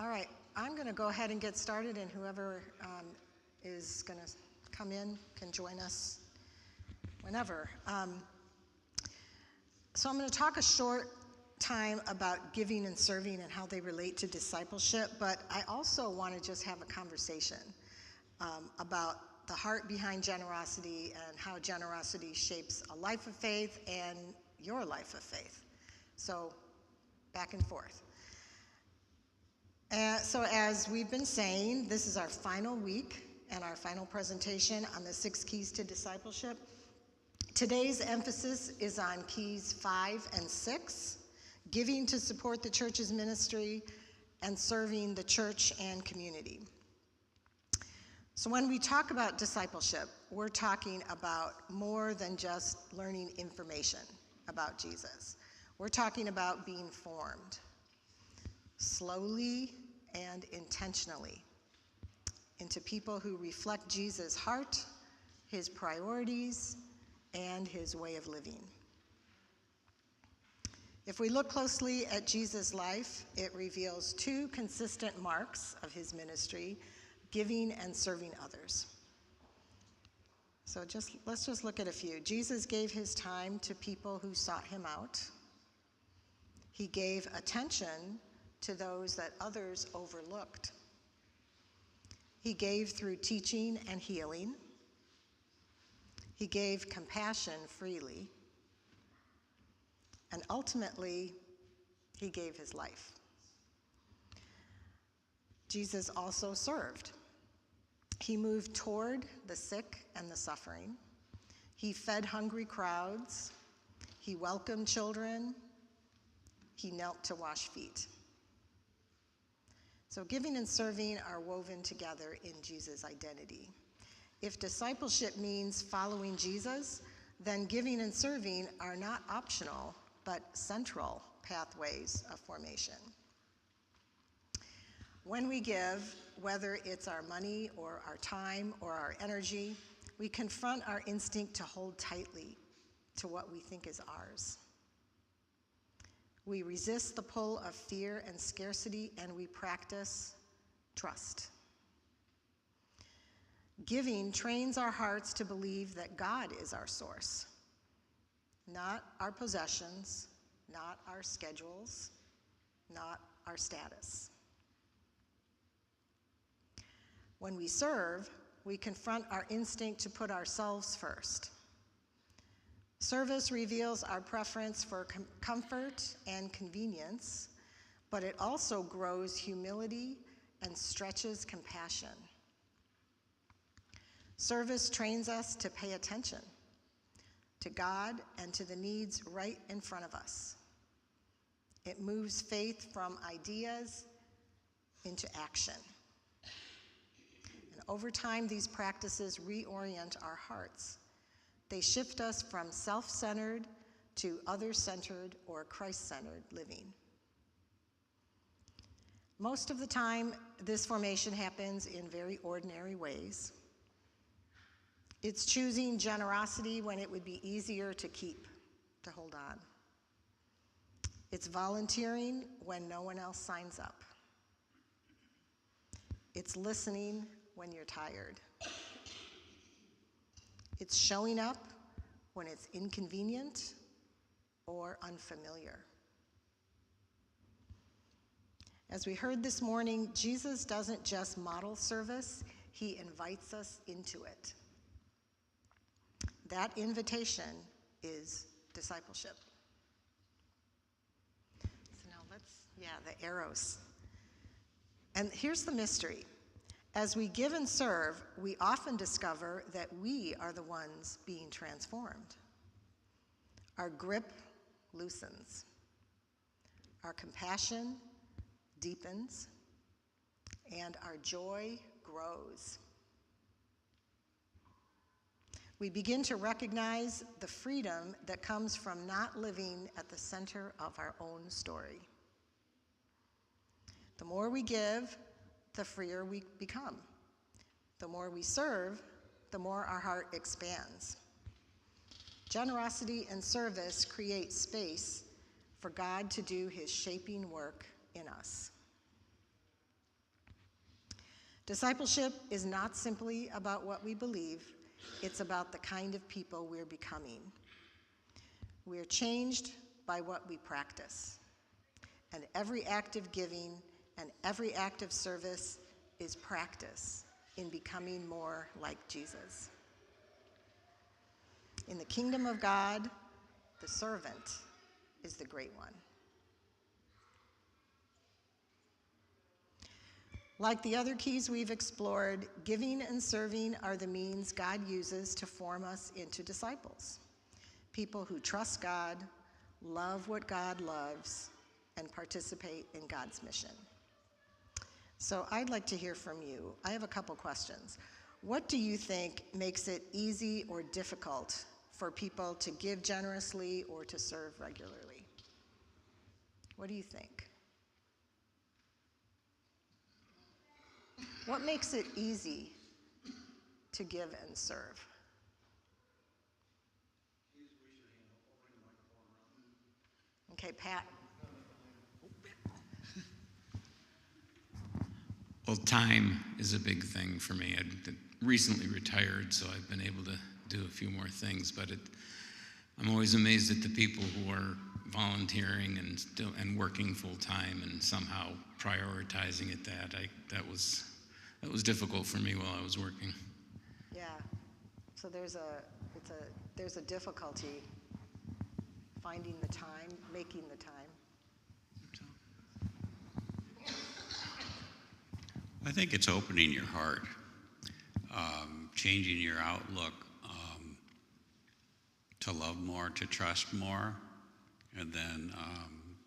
All right, I'm going to go ahead and get started, and whoever is going to come in can join us whenever. So I'm going to talk a short time about giving and serving and how they relate to discipleship, but I also want to just have a conversation about the heart behind generosity and how generosity shapes a life of faith and your life of faith. So back and forth. So as we've been saying, this is our final week and our final presentation on the 6 keys to discipleship. Today's emphasis is on keys 5 and 6, giving to support the church's ministry and serving the church and community. So when we talk about discipleship, we're talking about more than just learning information about Jesus. We're talking about being formed slowly and intentionally into people who reflect Jesus' heart, his priorities, and his way of living. If we look closely at Jesus' life, it reveals 2 consistent marks of his ministry: giving and serving others. So let's just look at a few. Jesus gave his time to people who sought him out. He gave attention to those that others overlooked. He gave through teaching and healing. He gave compassion freely. And ultimately, he gave his life. Jesus also served. He moved toward the sick and the suffering. He fed hungry crowds. He welcomed children. He knelt to wash feet. So giving and serving are woven together in Jesus' identity. If discipleship means following Jesus, then giving and serving are not optional, but central pathways of formation. When we give, whether it's our money or our time or our energy, we confront our instinct to hold tightly to what we think is ours. We resist the pull of fear and scarcity, and we practice trust. Giving trains our hearts to believe that God is our source, not our possessions, not our schedules, not our status. When we serve, we confront our instinct to put ourselves first. Service reveals our preference for comfort and convenience, but it also grows humility and stretches compassion. Service trains us to pay attention to God and to the needs right in front of us. It moves faith from ideas into action. And over time, these practices reorient our hearts. They shift us from self-centered to other-centered or Christ-centered living. Most of the time, this formation happens in very ordinary ways. It's choosing generosity when it would be easier to hold on. It's volunteering when no one else signs up. It's listening when you're tired. It's showing up when it's inconvenient or unfamiliar. As we heard this morning, Jesus doesn't just model service, he invites us into it. That invitation is discipleship. So now the arrows. And here's the mystery. As we give and serve, we often discover that we are the ones being transformed. Our grip loosens. Our compassion deepens. And our joy grows. We begin to recognize the freedom that comes from not living at the center of our own story. The more we give, the freer we become. The more we serve, the more our heart expands. Generosity and service create space for God to do his shaping work in us. Discipleship is not simply about what we believe, it's about the kind of people we're becoming. We're changed by what we practice. And every act of giving and every act of service is practice in becoming more like Jesus. In the kingdom of God, the servant is the great one. Like the other keys we've explored, giving and serving are the means God uses to form us into disciples. People who trust God, love what God loves, and participate in God's mission. So I'd like to hear from you. I have a couple questions. What do you think makes it easy or difficult for people to give generously or to serve regularly? What do you think? What makes it easy to give and serve? Okay, Pat. Well, time is a big thing for me. I've recently retired, so I've been able to do a few more things, but I'm always amazed at the people who are volunteering and working full time and somehow prioritizing it. That was difficult for me while I was working. Yeah. So there's a difficulty finding the time, making the time. I think it's opening your heart, changing your outlook to love more, to trust more, and then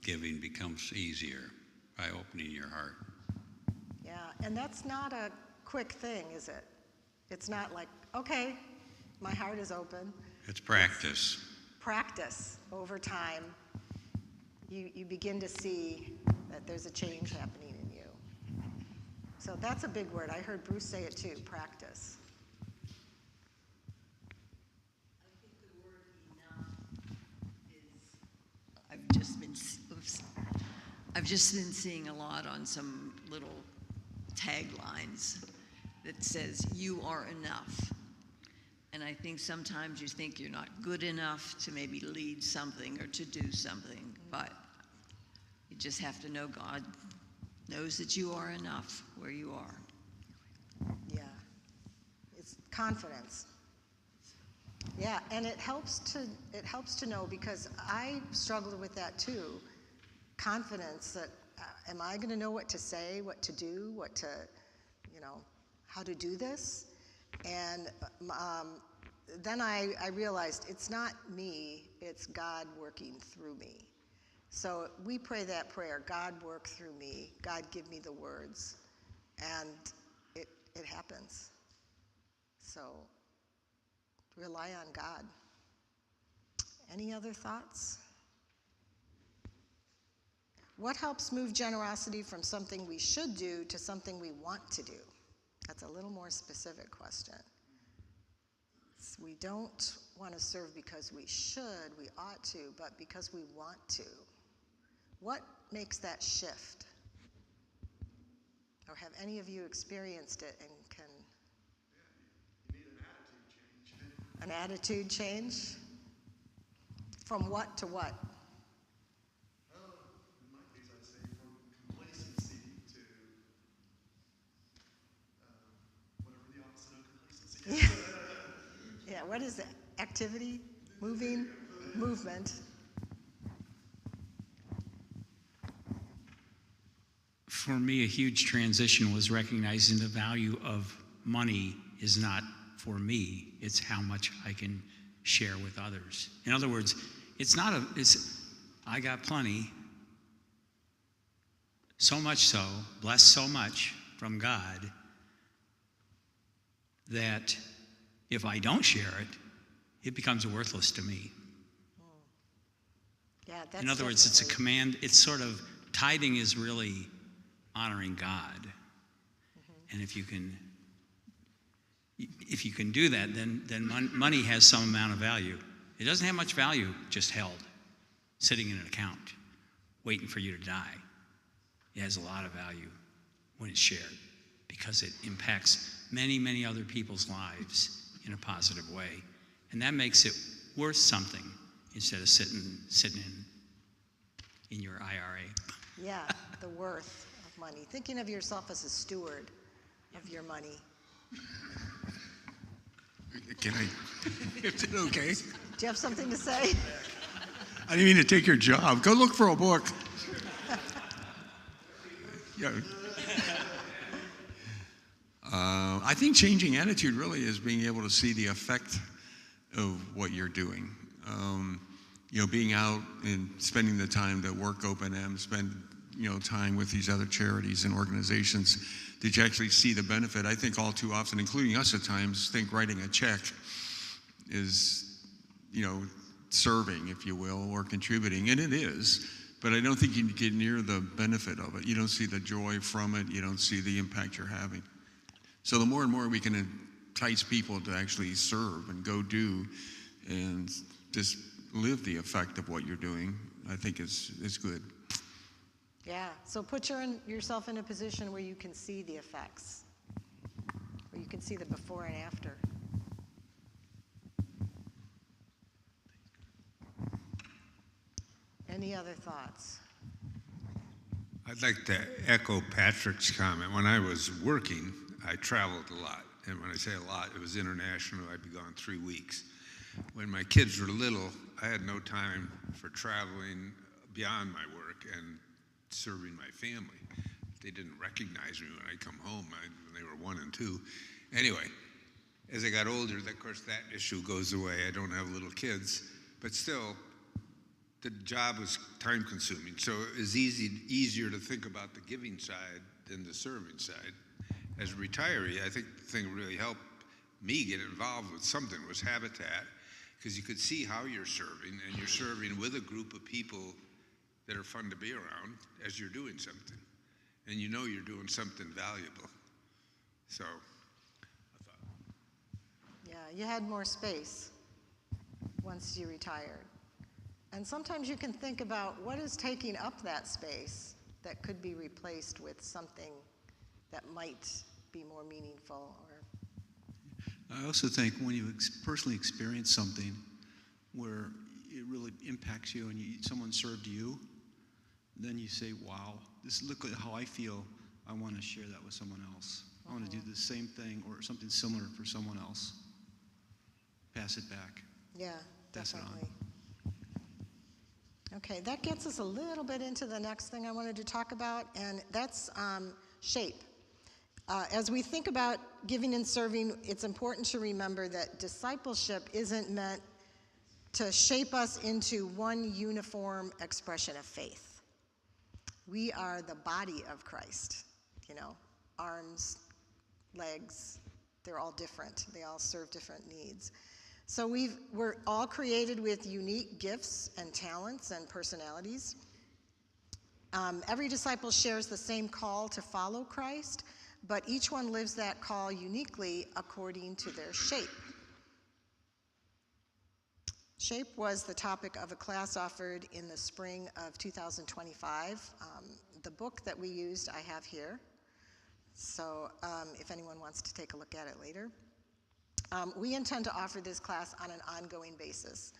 giving becomes easier by opening your heart. Yeah, and that's not a quick thing, is it? It's not like, okay, my heart is open. It's practice. Practice over time. You begin to see that there's a change happening in you. So that's a big word. I heard Bruce say it too, practice. I think the word enough is, I've just been seeing a lot on some little taglines that says, you are enough. And I think sometimes you think you're not good enough to maybe lead something or to do something, but you just have to know God knows that you are enough where you are. Yeah, it's confidence. Yeah, and it helps to know, because I struggled with that too. Confidence that, am I going to know what to say, what to do, how to do this? And then I realized it's not me, it's God working through me. So we pray that prayer, God work through me, God give me the words, and it happens. So rely on God. Any other thoughts? What helps move generosity from something we should do to something we want to do? That's a little more specific question. We don't want to serve because we should, we ought to, but because we want to. What makes that shift? Or have any of you experienced it and can? Yeah, you need an attitude change. An attitude change? From what to what? In my case, I'd say from complacency to whatever the opposite of complacency is. Yeah, what is it? Activity? Moving? Movement. For me, a huge transition was recognizing the value of money is not for me, it's how much I can share with others. In other words, I got plenty, so much so, blessed so much from God, that if I don't share it, it becomes worthless to me. Yeah, that's In other words, it's a command. It's sort of, tithing is really honoring God. Mm-hmm. And if you can do that, then money has some amount of value. It doesn't have much value just held, sitting in an account, waiting for you to die. It has a lot of value when it's shared. because it impacts many, many other people's lives in a positive way. And that makes it worth something instead of sitting in your IRA. Yeah, the worth of money. Thinking of yourself as a steward of your money. Can I? Is it okay? Do you have something to say? I didn't mean to take your job. Go look for a book. Yeah. I think changing attitude really is being able to see the effect of what you're doing. Being out and spending the time to work Open-M, spend time with these other charities and organizations. Did you actually see the benefit? I think all too often, including us at times, think writing a check is, serving, if you will, or contributing, and it is. But I don't think you can get near the benefit of it. You don't see the joy from it. You don't see the impact you're having. So the more and more we can entice people to actually serve and go do and just live the effect of what you're doing, I think is good. Yeah, so put yourself in a position where you can see the effects, where you can see the before and after. Any other thoughts? I'd like to echo Patrick's comment. When I was working, I traveled a lot. And when I say a lot, it was international. I'd be gone 3 weeks. When my kids were little, I had no time for traveling beyond my work and serving my family. They didn't recognize me when I come home when they were 1 and 2. Anyway, as I got older, of course, that issue goes away. I don't have little kids, but still, the job was time-consuming. So it was easier to think about the giving side than the serving side. As a retiree, I think the thing that really helped me get involved with something was Habitat, because you could see how you're serving, and you're serving with a group of people that are fun to be around as you're doing something. And you're doing something valuable. So, I thought. Yeah, you had more space once you retired. And sometimes you can think about what is taking up that space that could be replaced with something that might be more meaningful. I also think when you personally experience something where it really impacts you and someone served you, then you say, wow, look at how I feel. I want to share that with someone else. I want to do the same thing or something similar for someone else. Pass it back. Yeah, Pass it on. definitely. Okay, that gets us a little bit into the next thing I wanted to talk about, and that's shape. As we think about giving and serving, it's important to remember that discipleship isn't meant to shape us into one uniform expression of faith. We are the body of Christ, arms, legs, they're all different. They all serve different needs. So we're all created with unique gifts and talents and personalities. Every disciple shares the same call to follow Christ, but each one lives that call uniquely according to their shape. Shape was the topic of a class offered in the spring of 2025. The book that we used I have here, so if anyone wants to take a look at it later. We intend to offer this class on an ongoing basis.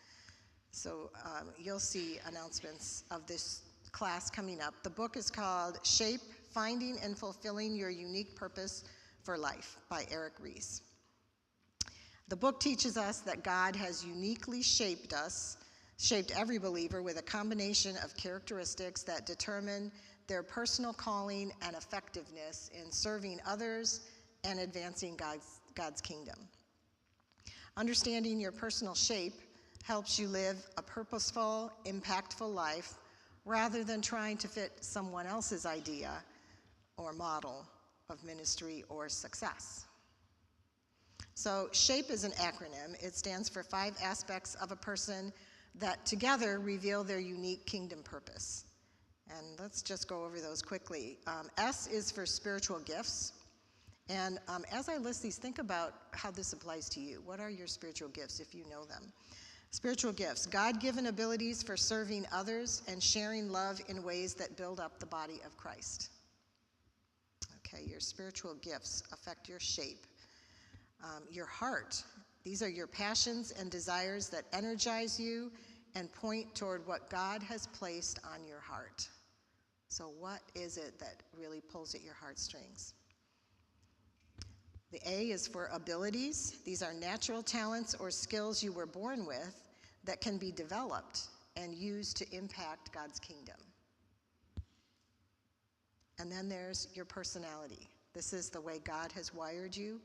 So you'll see announcements of this class coming up. The book is called Shape, Finding and Fulfilling Your Unique Purpose for Life by Eric Ries. The book teaches us that God has uniquely shaped every believer with a combination of characteristics that determine their personal calling and effectiveness in serving others and advancing God's kingdom. Understanding your personal shape helps you live a purposeful, impactful life rather than trying to fit someone else's idea or model of ministry or success. So SHAPE is an acronym. It stands for 5 aspects of a person that together reveal their unique kingdom purpose. And let's just go over those quickly. S is for spiritual gifts. And as I list these, think about how this applies to you. What are your spiritual gifts if you know them? Spiritual gifts, God-given abilities for serving others and sharing love in ways that build up the body of Christ. Okay, your spiritual gifts affect your shape. Your heart, these are your passions and desires that energize you and point toward what God has placed on your heart. So what is it that really pulls at your heartstrings? The A is for abilities. These are natural talents or skills you were born with that can be developed and used to impact God's kingdom. And then there's your personality. This is the way God has wired you.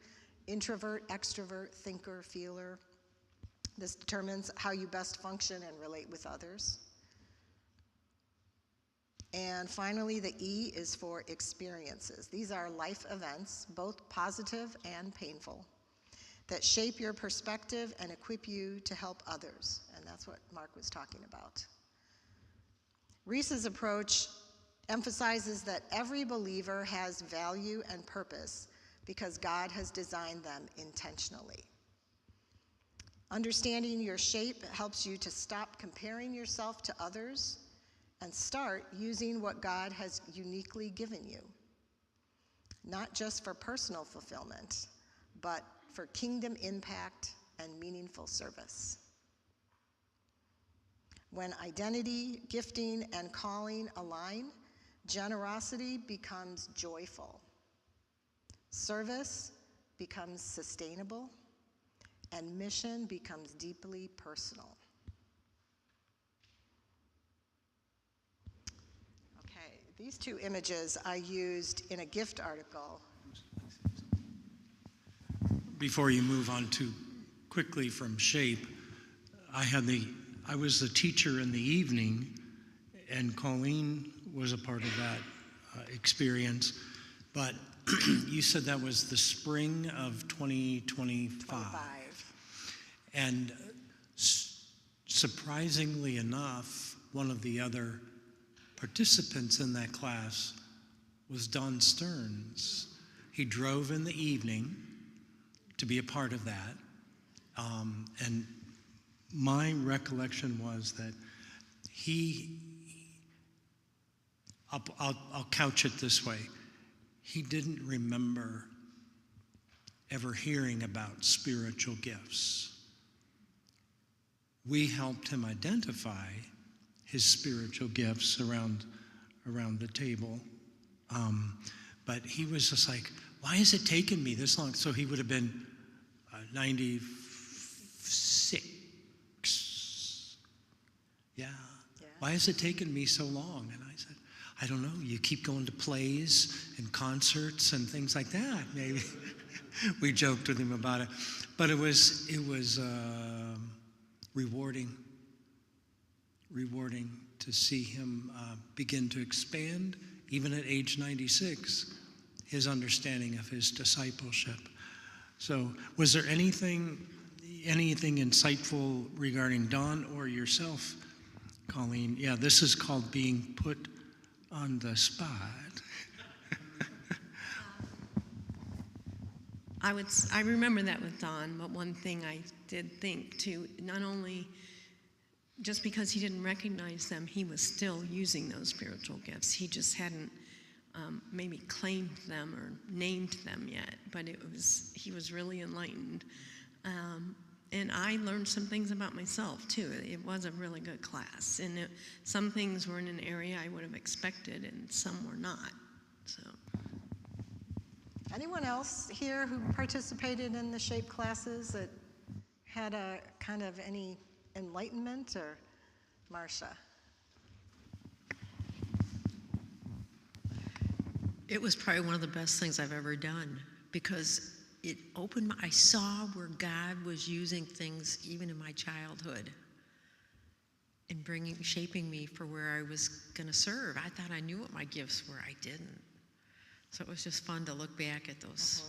Introvert, extrovert, thinker, feeler. This determines how you best function and relate with others. And finally, the E is for experiences. These are life events, both positive and painful, that shape your perspective and equip you to help others. And that's what Mark was talking about. Reese's approach emphasizes that every believer has value and purpose because God has designed them intentionally. Understanding your shape helps you to stop comparing yourself to others and start using what God has uniquely given you, not just for personal fulfillment, but for kingdom impact and meaningful service. When identity, gifting, and calling align, generosity becomes joyful, service becomes sustainable, and mission becomes deeply personal. Okay, these two images I used in a gift article. Before you move on too quickly from shape, I was the teacher in the evening, and Colleen was a part of that experience. But you said that was the spring of 2025. And surprisingly enough, one of the other participants in that class was Don Stearns. He drove in the evening to be a part of that. And my recollection was that I'll couch it this way. He didn't remember ever hearing about spiritual gifts. We helped him identify his spiritual gifts around the table. But he was just like, why has it taken me this long? So he would have been 96. Yeah. Why has it taken me so long? And I said, I don't know. You keep going to plays and concerts and things like that. Maybe we joked with him about it, but it was rewarding to see him begin to expand, even at age 96, his understanding of his discipleship. So, was there anything insightful regarding Don or yourself, Colleen? Yeah, this is called being put on the spot. I remember that with Don, but one thing I did think too, not only just because he didn't recognize them, he was still using those spiritual gifts. He just hadn't maybe claimed them or named them yet, but he was really enlightened. And I learned some things about myself too. It was a really good class, and some things were in an area I would have expected, and some were not. So. Anyone else here who participated in the shape classes that had a kind of any enlightenment, or Marcia? It was probably one of the best things I've ever done, because it opened I saw where God was using things even in my childhood and shaping me for where I was going to serve. I thought I knew what my gifts were. I didn't. So it was just fun to look back at those.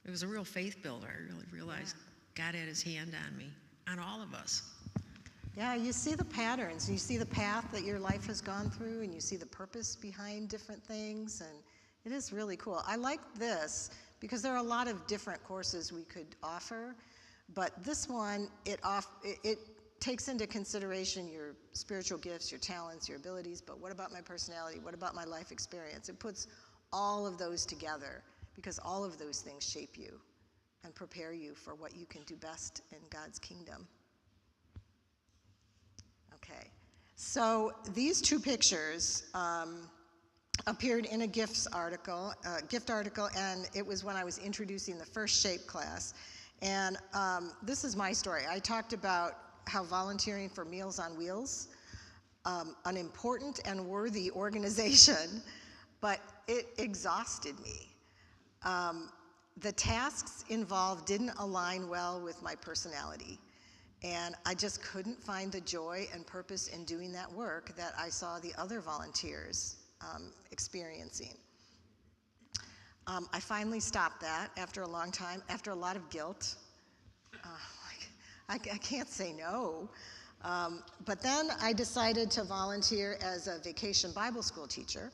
It was a real faith builder. I really realized God had his hand on me, on all of us. Yeah, you see the patterns. You see the path that your life has gone through, and you see the purpose behind different things, and it is really cool. I like this because there are a lot of different courses we could offer, but this one, it takes into consideration your spiritual gifts, your talents, your abilities, but what about my personality? What about my life experience? It puts all of those together, because all of those things shape you and prepare you for what you can do best in God's kingdom. Okay, so these two pictures appeared in a gift article, and it was when I was introducing the first SHAPE class. And this is my story. I talked about how volunteering for Meals on Wheels, an important and worthy organization, but it exhausted me. The tasks involved didn't align well with my personality, and I just couldn't find the joy and purpose in doing that work that I saw the other volunteers experiencing. I finally stopped that after a long time, after a lot of guilt. I can't say no. But then I decided to volunteer as a vacation Bible school teacher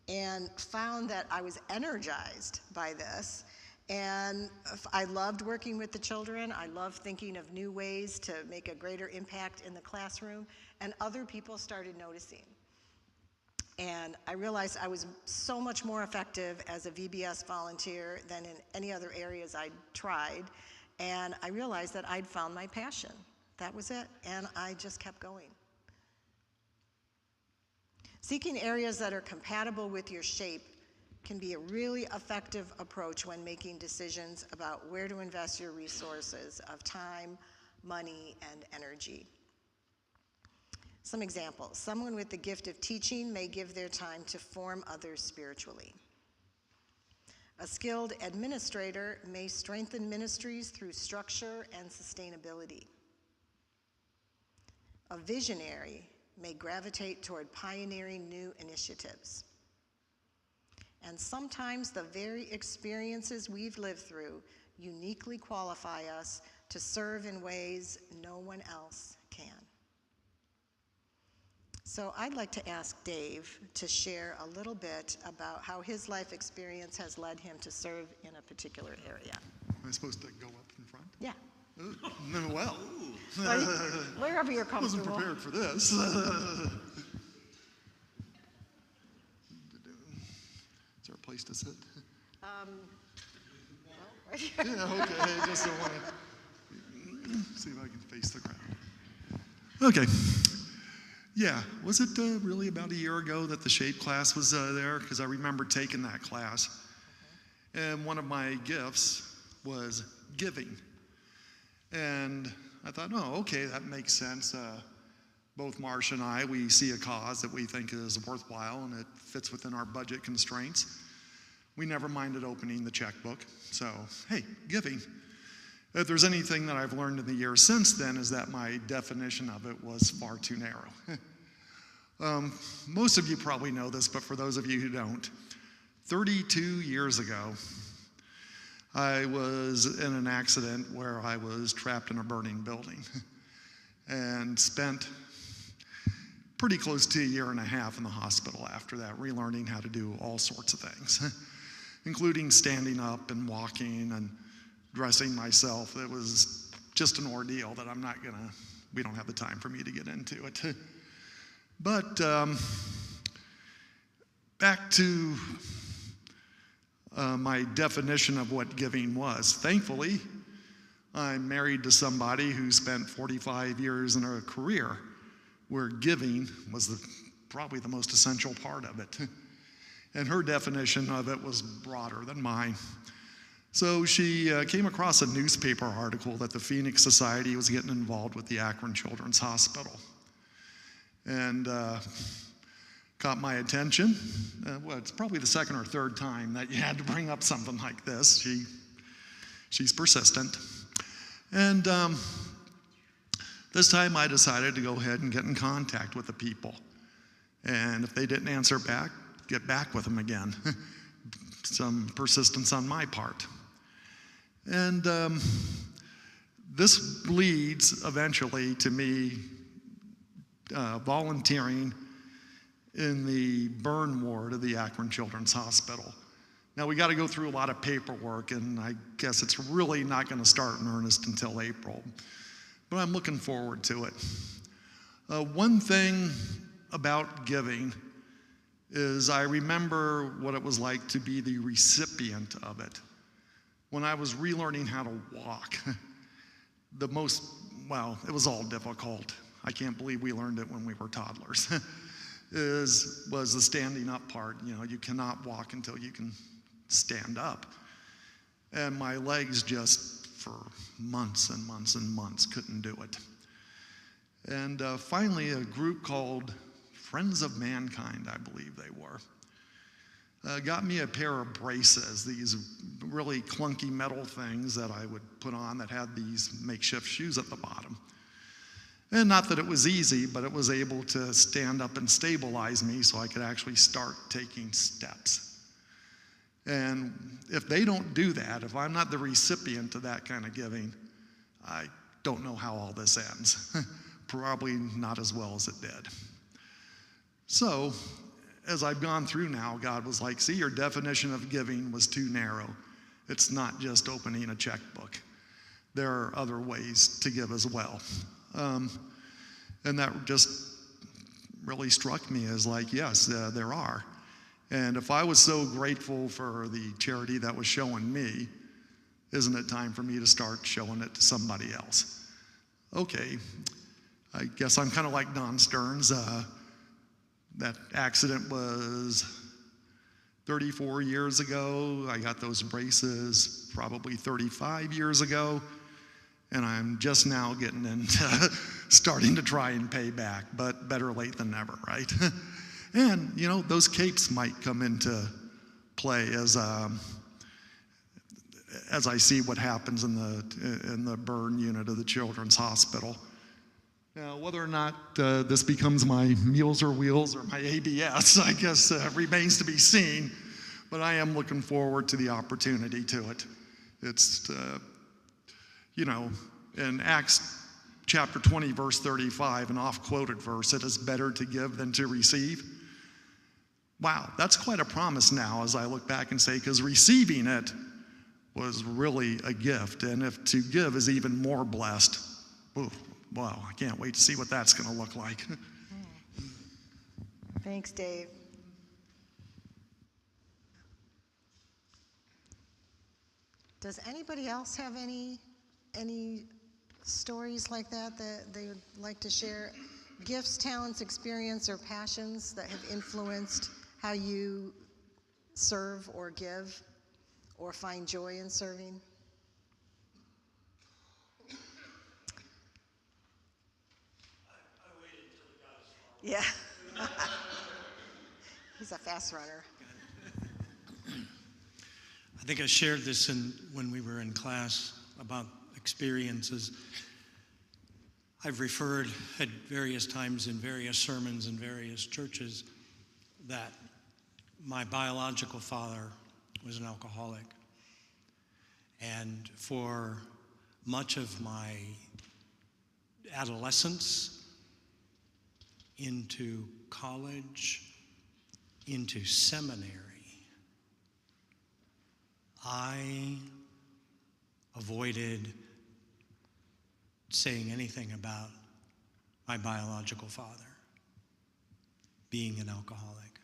and found that I was energized by this. And I loved working with the children. I loved thinking of new ways to make a greater impact in the classroom. And other people started noticing. And I realized I was so much more effective as a VBS volunteer than in any other areas I'd tried. And I realized that I'd found my passion. That was it, and I just kept going. Seeking areas that are compatible with your SHAPE can be a really effective approach when making decisions about where to invest your resources of time, money, and energy. Some examples. Someone with the gift of teaching may give their time to form others spiritually. A skilled administrator may strengthen ministries through structure and sustainability. A visionary may gravitate toward pioneering new initiatives. And sometimes the very experiences we've lived through uniquely qualify us to serve in ways no one else can. So I'd like to ask Dave to share a little bit about how his life experience has led him to serve in a particular area. Am I supposed to go up in front? Yeah. Well, Wherever you're comfortable. wasn't prepared for this. Is there a place to sit? Well, right here. Yeah, okay. I just don't want to see if I can face the crowd. Okay. Yeah, was it really about a year ago that the SHAPE class was there? Because I remember taking that class. And one of my gifts was giving. And I thought, oh, okay, that makes sense. Both Marsh and I, we see a cause that we think is worthwhile and it fits within our budget constraints. We never minded opening the checkbook. So, hey, giving. If there's anything that I've learned in the years since then is that my definition of it was far too narrow. Most of you probably know this, but for those of you who don't, 32 years ago, I was in an accident where I was trapped in a burning building and spent pretty close to a year and a half in the hospital after that, relearning how to do all sorts of things, including standing up and walking and dressing myself. It was just an ordeal that we don't have the time for me to get into it. But back to my definition of what giving was. Thankfully, I'm married to somebody who spent 45 years in a career where giving was probably the most essential part of it. And her definition of it was broader than mine. So she came across a newspaper article that the Phoenix Society was getting involved with the Akron Children's Hospital. And caught my attention. Well, it's probably the second or third time that you had to bring up something like this. She's persistent. And this time I decided to go ahead and get in contact with the people. And if they didn't answer back, get back with them again. Some persistence on my part. And this leads eventually to me volunteering in the burn ward of the Akron Children's Hospital. Now we got to go through a lot of paperwork, and I guess it's really not going to start in earnest until April, but I'm looking forward to it. One thing about giving is I remember what it was like to be the recipient of it. When I was relearning how to walk, it was all difficult. I can't believe we learned it when we were toddlers. was the standing up part. You know, you cannot walk until you can stand up. And my legs just, for months and months and months, couldn't do it. And finally, a group called Friends of Mankind, I believe they were, got me a pair of braces, these really clunky metal things that I would put on that had these makeshift shoes at the bottom. And not that it was easy, but it was able to stand up and stabilize me so I could actually start taking steps. And if they don't do that, if I'm not the recipient of that kind of giving, I don't know how all this ends. Probably not as well as it did. So, as I've gone through now, God was like, see, your definition of giving was too narrow. It's not just opening a checkbook. There are other ways to give as well. And that just really struck me as like, yes, there are. And if I was so grateful for the charity that was showing me, isn't it time for me to start showing it to somebody else? Okay, I guess I'm kind of like Don Stearns. That accident was 34 years ago. I got those braces probably 35 years ago. And I'm just now getting into starting to try and pay back, but better late than never, right? And, you know, those capes might come into play as I see what happens in the burn unit of the Children's Hospital. Now, whether or not this becomes my Meals or Wheels or my ABS, I guess remains to be seen, but I am looking forward to the opportunity to it. It's, you know, in Acts chapter 20, verse 35, an oft-quoted verse, it is better to give than to receive. Wow, that's quite a promise now as I look back and say, because receiving it was really a gift, and if to give is even more blessed, ooh, wow, I can't wait to see what that's going to look like. Thanks, Dave. Does anybody else have any stories like that they would like to share? Gifts, talents, experience, or passions that have influenced how you serve or give or find joy in serving? Yeah. He's a fast runner. I think I shared this when we were in class about experiences. I've referred at various times in various sermons in various churches that my biological father was an alcoholic. And for much of my adolescence, into college, into seminary, I avoided saying anything about my biological father being an alcoholic.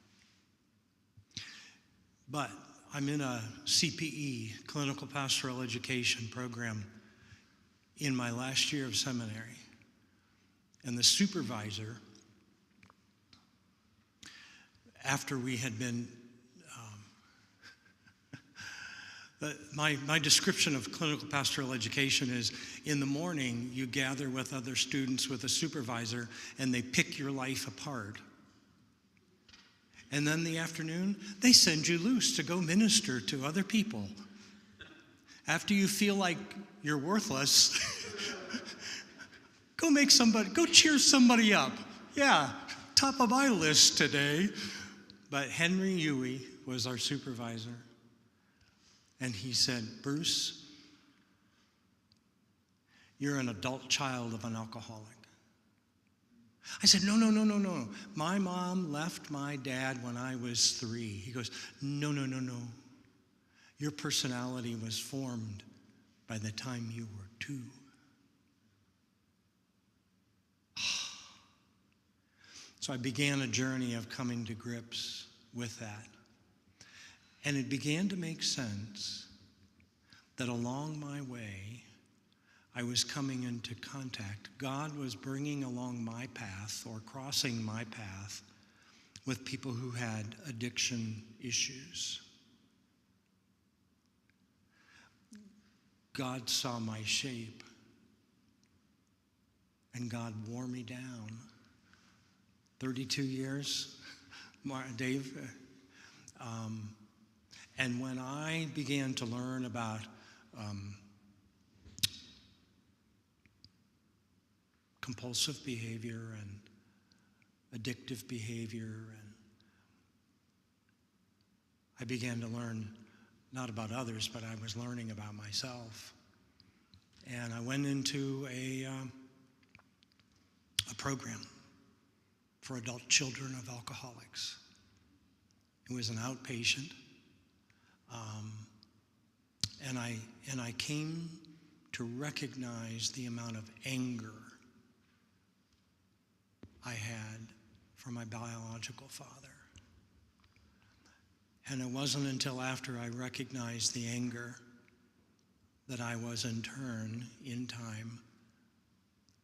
But I'm in a CPE, Clinical Pastoral Education program, in my last year of seminary. And the supervisor, after we had been, my description of clinical pastoral education is, in the morning, you gather with other students with a supervisor, and they pick your life apart. And then the afternoon, they send you loose to go minister to other people. After you feel like you're worthless, go cheer somebody up. Yeah, top of my list today. But Henry Huey was our supervisor. And he said, Bruce, you're an adult child of an alcoholic. I said, no. My mom left my dad when I was 3. He goes, no. Your personality was formed by the time you were 2. So I began a journey of coming to grips with that. And it began to make sense that along my way, I was coming into contact. God was bringing along my path or crossing my path with people who had addiction issues. God saw my shape, and God wore me down. 32 years, Dave. And when I began to learn about compulsive behavior and addictive behavior, and I began to learn not about others, but I was learning about myself. And I went into a program for adult children of alcoholics. It was an outpatient. And I came to recognize the amount of anger I had for my biological father. And it wasn't until after I recognized the anger that I was in turn, in time,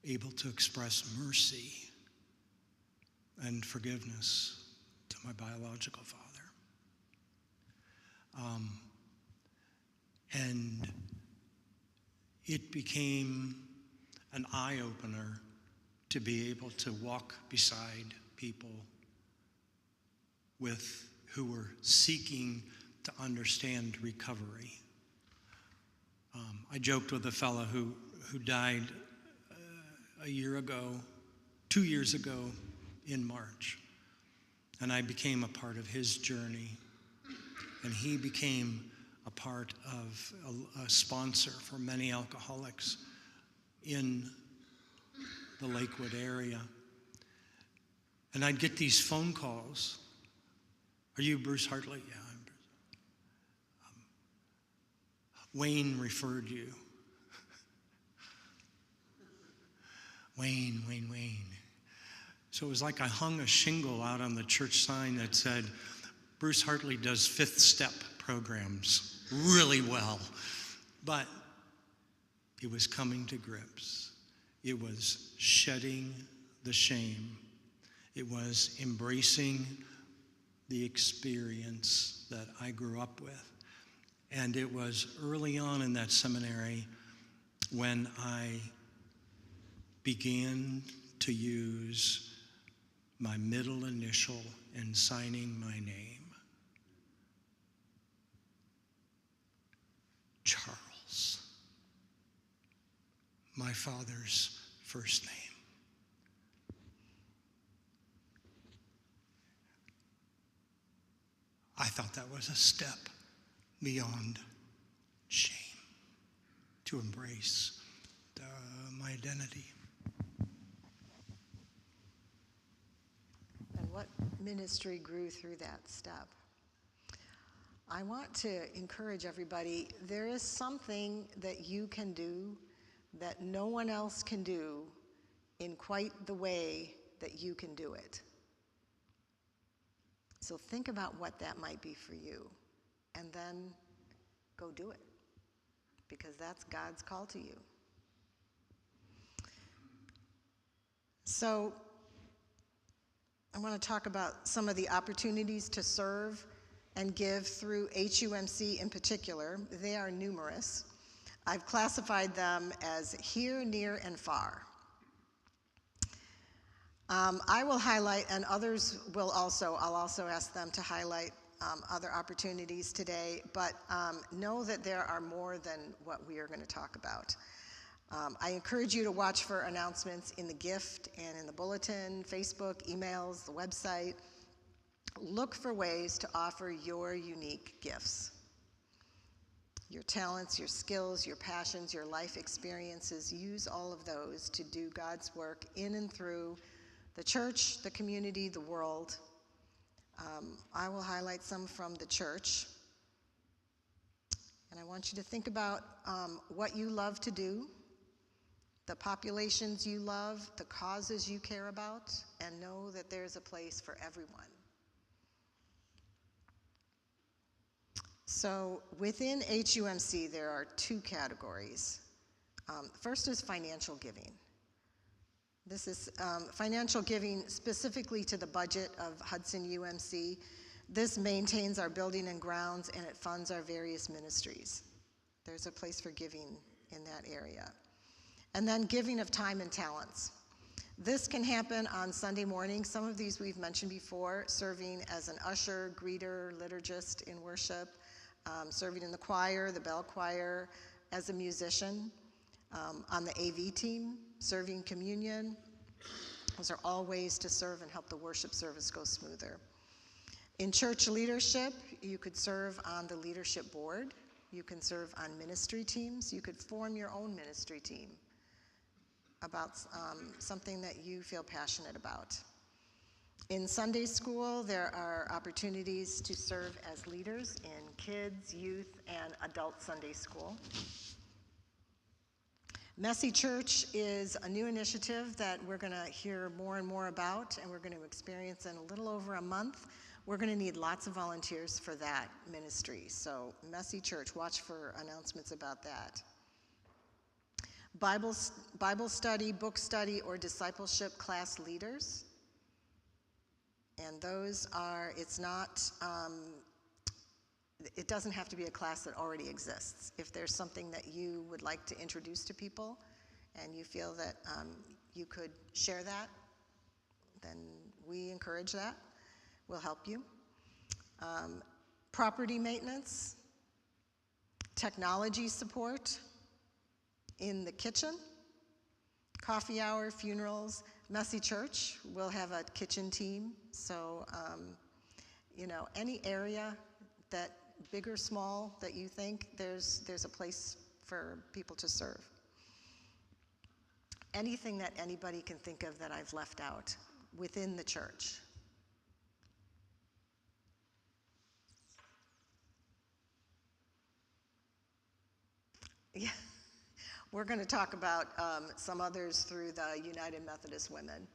able to express mercy and forgiveness to my biological father. And it became an eye-opener to be able to walk beside people who were seeking to understand recovery. I joked with a fellow who died a year ago, 2 years ago in March. And I became a part of his journey. And he became a part of a sponsor for many alcoholics in the Lakewood area. And I'd get these phone calls. Are you Bruce Hartley? Yeah, I'm Bruce. Wayne referred you. Wayne. So it was like I hung a shingle out on the church sign that said, Bruce Hartley does fifth step programs really well. But it was coming to grips. It was shedding the shame. It was embracing the experience that I grew up with. And it was early on in that seminary when I began to use my middle initial in signing my name. Charles, my father's first name. I thought that was a step beyond shame to embrace my identity. And what ministry grew through that step? I want to encourage everybody, there is something that you can do that no one else can do in quite the way that you can do it. So think about what that might be for you, and then go do it, because that's God's call to you. So I want to talk about some of the opportunities to serve and give through HUMC in particular. They are numerous. I've classified them as here, near, and far. I will highlight, and others will also, I'll also ask them to highlight other opportunities today, but know that there are more than what we are going to talk about. I encourage you to watch for announcements in the gift and in the bulletin, Facebook, emails, the website. Look for ways to offer your unique gifts. Your talents, your skills, your passions, your life experiences, use all of those to do God's work in and through the church, the community, the world. I will highlight some from the church. And I want you to think about what you love to do, the populations you love, the causes you care about, and know that there's a place for everyone. So within HUMC, there are two categories. First is financial giving. This is financial giving specifically to the budget of Hudson UMC. This maintains our building and grounds, and it funds our various ministries. There's a place for giving in that area. And then giving of time and talents. This can happen on Sunday morning. Some of these we've mentioned before, serving as an usher, greeter, liturgist in worship, serving in the choir, the bell choir, as a musician, on the AV team, serving communion. Those are all ways to serve and help the worship service go smoother. In church leadership, you could serve on the leadership board. You can serve on ministry teams. You could form your own ministry team about something that you feel passionate about. In Sunday school, there are opportunities to serve as leaders in kids, youth, and adult Sunday school. Messy Church is a new initiative that we're going to hear more and more about, and we're going to experience in a little over a month. We're going to need lots of volunteers for that ministry. So Messy Church, watch for announcements about that. Bible study, book study, or discipleship class leaders. And those are, it doesn't have to be a class that already exists. If there's something that you would like to introduce to people and you feel that you could share that, then we encourage that. We'll help you. Property maintenance, technology support in the kitchen, coffee hour, funerals. Messy Church will have a kitchen team. So, any area that, big or small, that you think there's a place for people to serve. Anything that anybody can think of that I've left out within the church. Yeah, we're going to talk about some others through the United Methodist Women.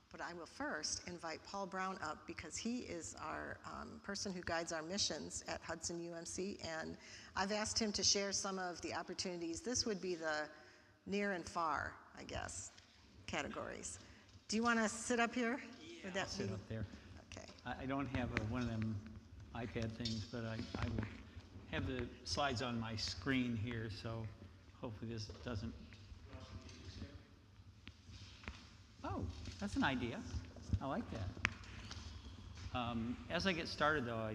But I will first invite Paul Brown up because he is our person who guides our missions at Hudson UMC, and I've asked him to share some of the opportunities. This would be the near and far, I guess, categories. Do you want to sit up here? Yeah, I'll sit up there. Okay. I don't have one of them iPad things, but I will have the slides on my screen here, so hopefully this doesn't. Oh, that's an idea. I like that. As I get started, though,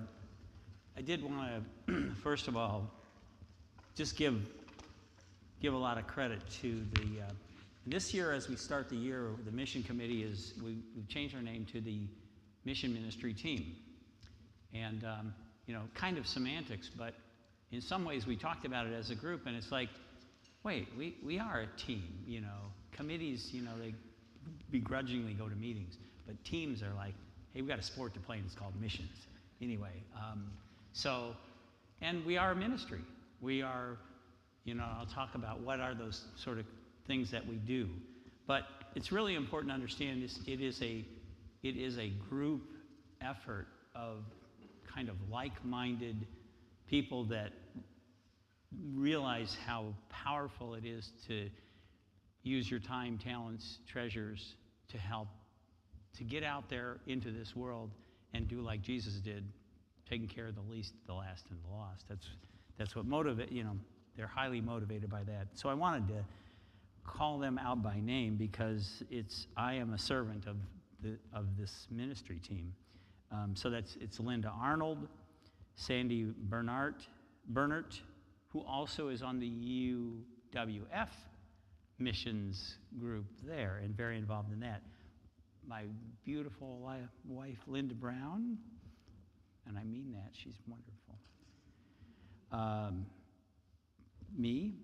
I did want to, first of all, just give a lot of credit to the, this year as we start the year, the mission committee we've changed our name to the mission ministry team. And, kind of semantics, but in some ways we talked about it as a group, and it's like, wait, we are a team, Committees, they begrudgingly go to meetings, but teams are like, hey, we got a sport to play and it's called missions. Anyway, and we are a ministry. We are, I'll talk about what are those sort of things that we do. But it's really important to understand this, it is a group effort of kind of like-minded people that realize how powerful it is to use your time, talents, treasures to help to get out there into this world and do like Jesus did, taking care of the least, the last, and the lost. That's what motivates, they're highly motivated by that. So I wanted to call them out by name because I am a servant of this ministry team. So it's Linda Arnold, Sandy Bernert, who also is on the UWF missions group there and very involved in that. My beautiful wife, Linda Brown, and I mean that, she's wonderful. Me,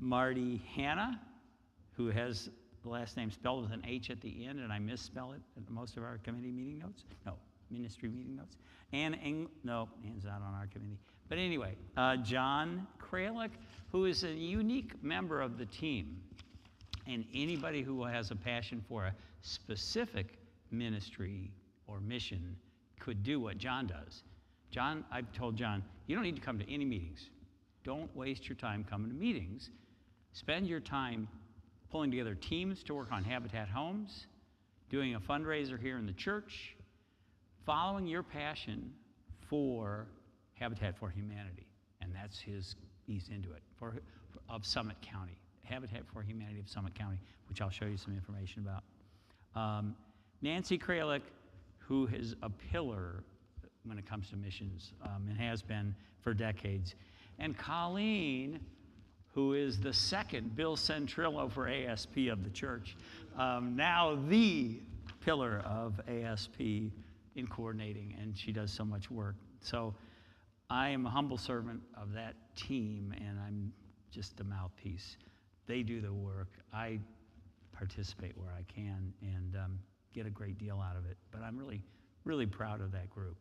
Marty Hanna, who has the last name spelled with an H at the end, and I misspell it at most of our committee meeting notes. No, ministry meeting notes. Anne's not on our committee. But anyway, John Kralik, who is a unique member of the team. And anybody who has a passion for a specific ministry or mission could do what John does. John, I've told John, you don't need to come to any meetings. Don't waste your time coming to meetings. Spend your time pulling together teams to work on Habitat Homes, doing a fundraiser here in the church, following your passion for Habitat for Humanity. And that's he's into it, of Summit County. Habitat for Humanity of Summit County, which I'll show you some information about. Nancy Kralik, who is a pillar when it comes to missions and has been for decades. And Colleen, who is the second Bill Centrillo for ASP of the church, now the pillar of ASP in coordinating, and she does so much work. So I am a humble servant of that team, and I'm just the mouthpiece. They do the work. I participate where I can and get a great deal out of it. But I'm really, really proud of that group.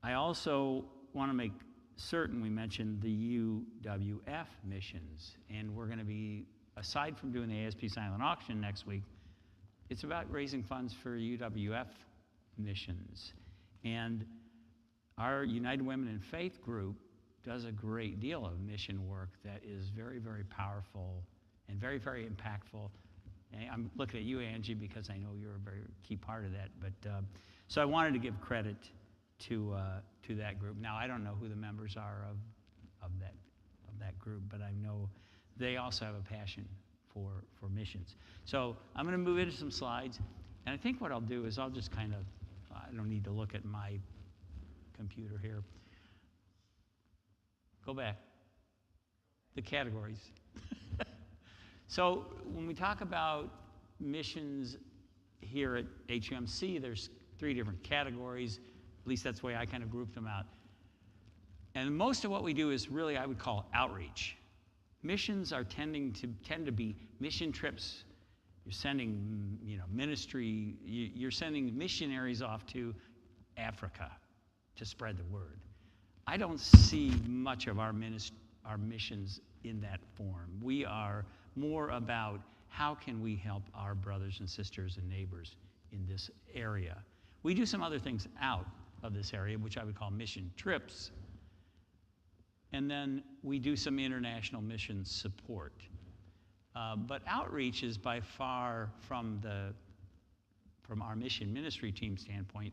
I also want to make certain we mention the UWF missions. And we're going to be, aside from doing the ASP silent auction next week, it's about raising funds for UWF missions. And our United Women in Faith group does a great deal of mission work that is very, very powerful and very, very impactful. And I'm looking at you, Angie, because I know you're a very key part of that. But so I wanted to give credit to that group. Now I don't know who the members are of that group, but I know they also have a passion for missions. So I'm going to move into some slides, and I think what I'll do is I'll just kind of, I don't need to look at my computer here. Go back. The categories. So when we talk about missions here at HUMC, there's 3 different categories. At least that's the way I kind of group them out. And most of what we do is really, I would call outreach. Missions are tend to be mission trips. You're sending, ministry. You're sending missionaries off to Africa to spread the word. I don't see much of our missions in that form. We are more about how can we help our brothers and sisters and neighbors in this area. We do some other things out of this area, which I would call mission trips. And then we do some international mission support. But outreach is by far, from our mission ministry team standpoint,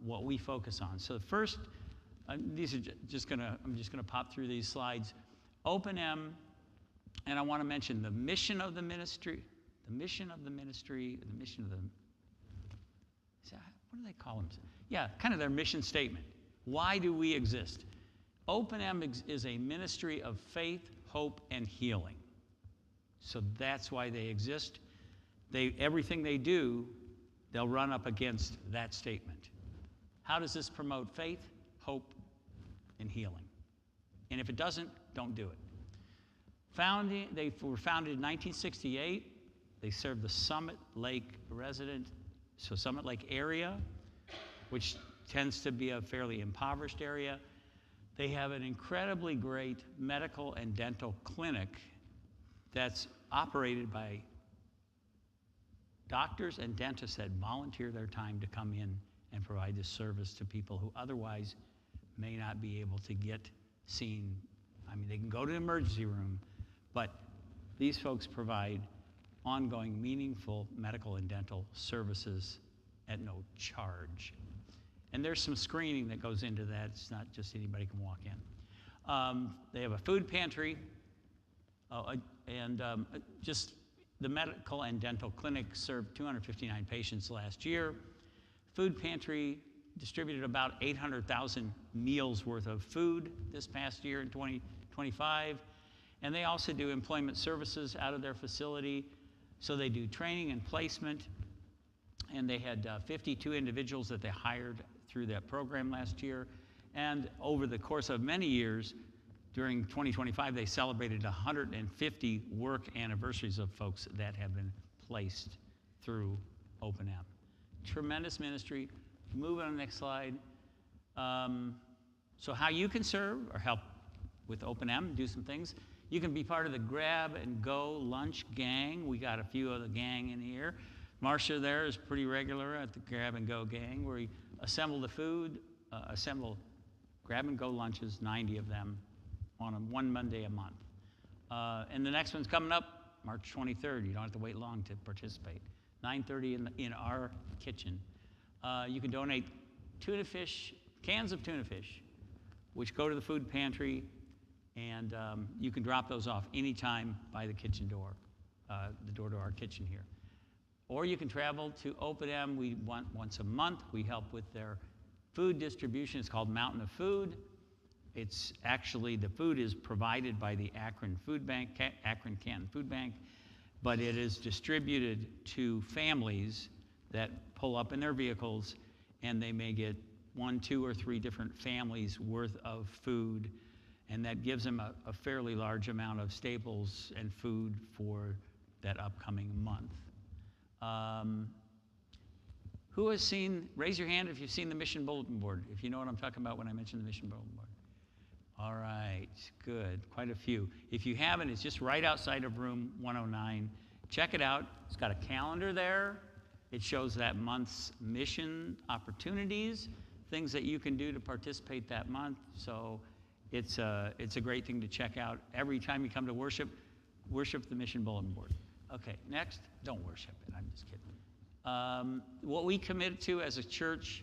what we focus on. So first, these are I'm just gonna pop through these slides. Open M, and I want to mention the mission of the ministry, what do they call them? Yeah, kind of their mission statement. Why do we exist? Open M is a ministry of faith, hope, and healing. So that's why they exist. Everything they do, they'll run up against that statement. How does this promote faith, hope, and healing? And if it doesn't, don't do it. They were founded in 1968. They serve the Summit Lake Summit Lake area, which tends to be a fairly impoverished area. They have an incredibly great medical and dental clinic that's operated by doctors and dentists that volunteer their time to come in and provide this service to people who otherwise may not be able to get seen. I mean, they can go to the emergency room, but these folks provide ongoing, meaningful medical and dental services at no charge. And there's some screening that goes into that. It's not just anybody can walk in. They have a food pantry, just the medical and dental clinic served 259 patients last year. Food pantry distributed about 800,000 meals worth of food this past year in 2025. And they also do employment services out of their facility. So they do training and placement. And they had 52 individuals that they hired through that program last year. And over the course of many years, during 2025, they celebrated 150 work anniversaries of folks that have been placed through Open M. Tremendous ministry. Move on to the next slide. So how you can serve or help with Open M, do some things. You can be part of the Grab and Go lunch gang. We got a few of the gang in here. Marcia there is pretty regular at the Grab and Go gang, where we assemble the food assemble grab-and-go lunches, 90 of them, on one Monday a month. And the next one's coming up March 23rd. You don't have to wait long to participate. 9:30 in our kitchen. You can donate tuna fish, cans of tuna fish, which go to the food pantry, and you can drop those off anytime by the kitchen door, the door to our kitchen here. Or you can travel to Open M. We want once a month. We help with their food distribution. It's called Mountain of Food. It's actually, the food is provided by the Akron Food Bank, Akron Canton Food Bank, but it is distributed to families that pull up in their vehicles, and they may get 1, 2, or 3 different families worth of food, and that gives them a fairly large amount of staples and food for that upcoming month. Who has seen, raise your hand if you've seen the mission bulletin board, if you know what I'm talking about when I mention the mission bulletin board. All right, good, quite a few. If you haven't, it's just right outside of room 109. Check it out. It's got a calendar there. It shows that month's mission opportunities, things that you can do to participate that month. So it's a great thing to check out. Every time you come to worship, worship the mission bulletin board. Okay, next, don't worship it, I'm just kidding. What we committed to as a church,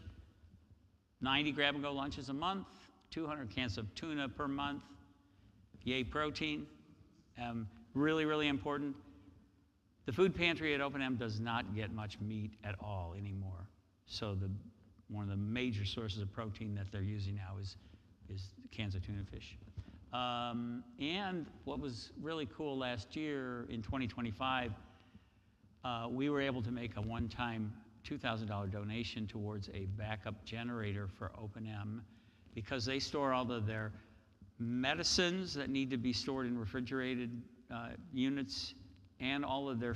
90 grab-and-go lunches a month, 200 cans of tuna per month, yay protein, really, really important. The food pantry at Open M does not get much meat at all anymore. So one of the major sources of protein that they're using now is cans of tuna fish. And what was really cool last year in 2025, we were able to make a one-time $2,000 donation towards a backup generator for Open M, because they store all of their medicines that need to be stored in refrigerated units, and all of their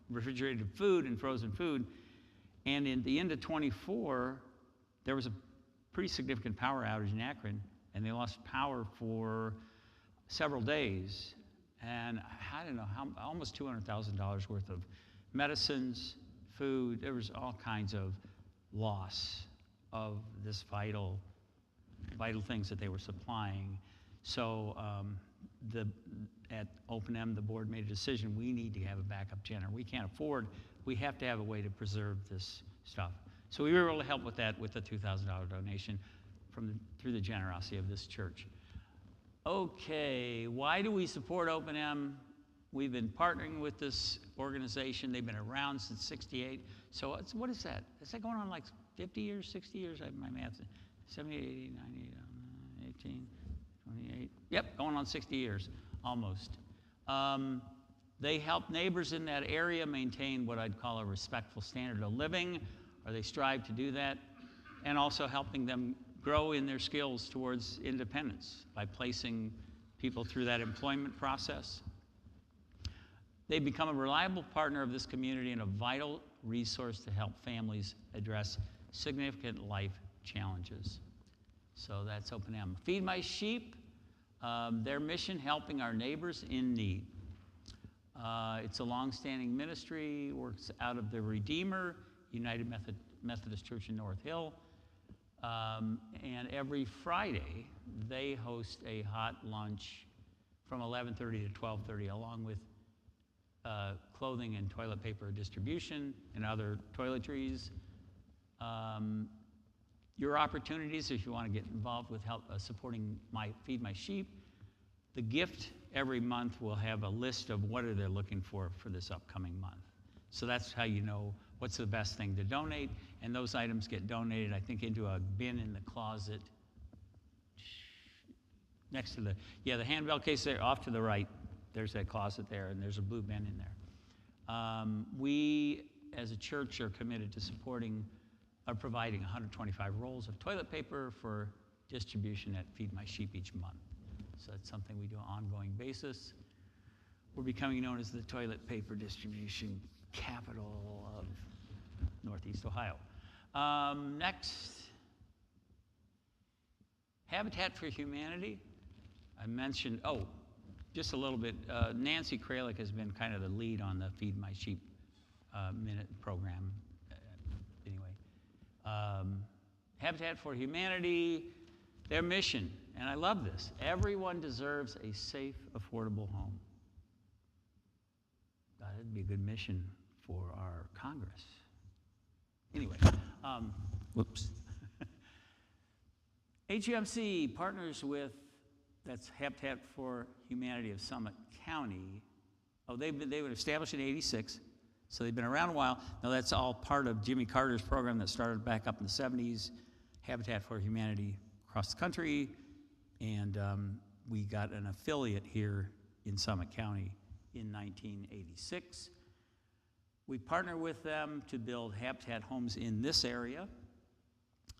refrigerated food and frozen food. And in the end of 24, there was a pretty significant power outage in Akron, and they lost power for several days. And I don't know, almost $200,000 worth of medicines, food. There was all kinds of loss of this vital things that they were supplying. So at Open M, the board made a decision, we need to have a backup generator. We can't afford, we have to have a way to preserve this stuff. So we were able to help with that with a $2,000 donation through the generosity of this church. Okay, why do we support Open M? We've been partnering with this organization. They've been around since '68. So what is that? Is that going on like 50 years, 60 years? My math, 70, 80, 90, 18, 28. Yep, going on 60 years, almost. They help neighbors in that area maintain what I'd call a respectful standard of living, or they strive to do that, and also helping them grow in their skills towards independence by placing people through that employment process. They become a reliable partner of this community and a vital resource to help families address significant life challenges. So that's Open M. Feed My Sheep, their mission, helping our neighbors in need. It's a long-standing ministry, works out of the Redeemer United Methodist Church in North Hill. And every Friday, they host a hot lunch from 11:30 to 12:30, along with clothing and toilet paper distribution and other toiletries. Your opportunities, if you want to get involved with help supporting Feed My Sheep, the gift every month will have a list of what are they looking for this upcoming month. So that's how you know what's the best thing to donate, and those items get donated, I think, into a bin in the closet next to the handbell case there, off to the right. There's that closet there, and there's a blue bin in there. We, as a church, are committed to providing 125 rolls of toilet paper for distribution at Feed My Sheep each month. So that's something we do on an ongoing basis. We're becoming known as the toilet paper distribution capital of Northeast Ohio. Next, Habitat for Humanity. I mentioned, just a little bit, Nancy Kralik has been kind of the lead on the Feed My Sheep Minute program. Habitat for Humanity, their mission, and I love this, everyone deserves a safe, affordable home. That'd be a good mission for our Congress. Anyway, whoops. HUMC partners with, that's Habitat for Humanity of Summit County. Oh, they were established in '86, so they've been around a while. Now that's all part of Jimmy Carter's program that started back up in the '70s, Habitat for Humanity across the country, and we got an affiliate here in Summit County in 1986. We partner with them to build Habitat homes in this area.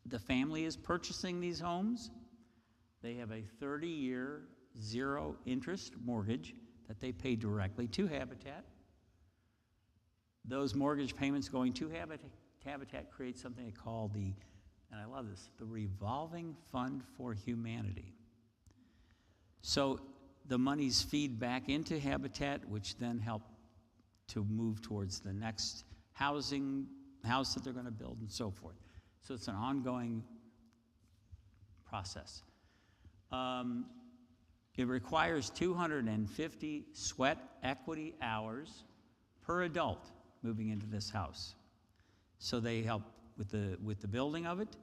The family is purchasing these homes. They have a 30-year, zero-interest mortgage that they pay directly to Habitat. Those mortgage payments going to Habitat create something they call the, and I love this, the Revolving Fund for Humanity. So the monies feed back into Habitat, which then help to move towards the next house that they're going to build and so forth. So it's an ongoing process. It requires 250 sweat equity hours per adult moving into this house. So they help with the building of it.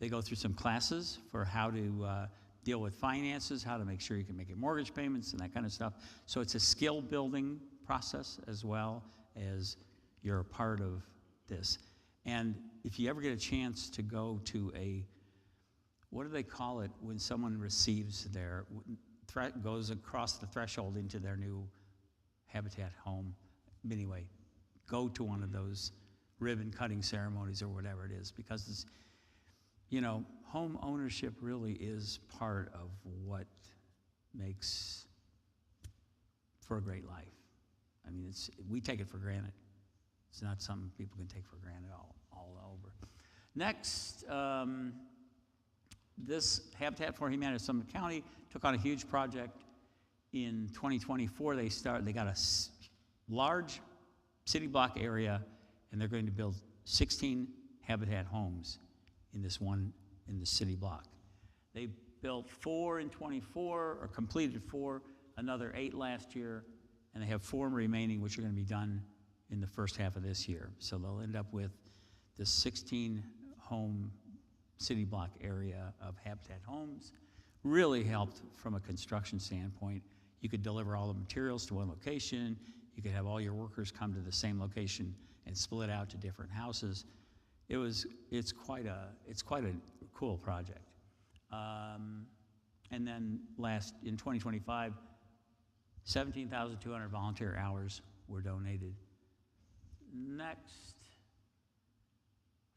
They go through some classes for how to deal with finances, how to make sure you can make your mortgage payments and that kind of stuff. So it's a skill building process as well as you're a part of this. And if you ever get a chance to go to what do they call it when someone receives their, goes across the threshold into their new Habitat home? Anyway, go to one of those ribbon cutting ceremonies or whatever it is, because it's, you know, home ownership really is part of what makes for a great life. I mean, we take it for granted. It's not something people can take for granted all over. Next, this Habitat for Humanity of Summit County took on a huge project in 2024. They got a large city block area, and they're going to build 16 Habitat homes in the city block. They built 4 in 24, or completed 4, another 8 last year, and they have 4 remaining, which are going to be done in the first half of this year. So they'll end up with this 16 home city block area of Habitat homes. Really helped from a construction standpoint. You could deliver all the materials to one location. You could have all your workers come to the same location and split out to different houses. It's quite a cool project. And then in 2025, 17,200 volunteer hours were donated. Next,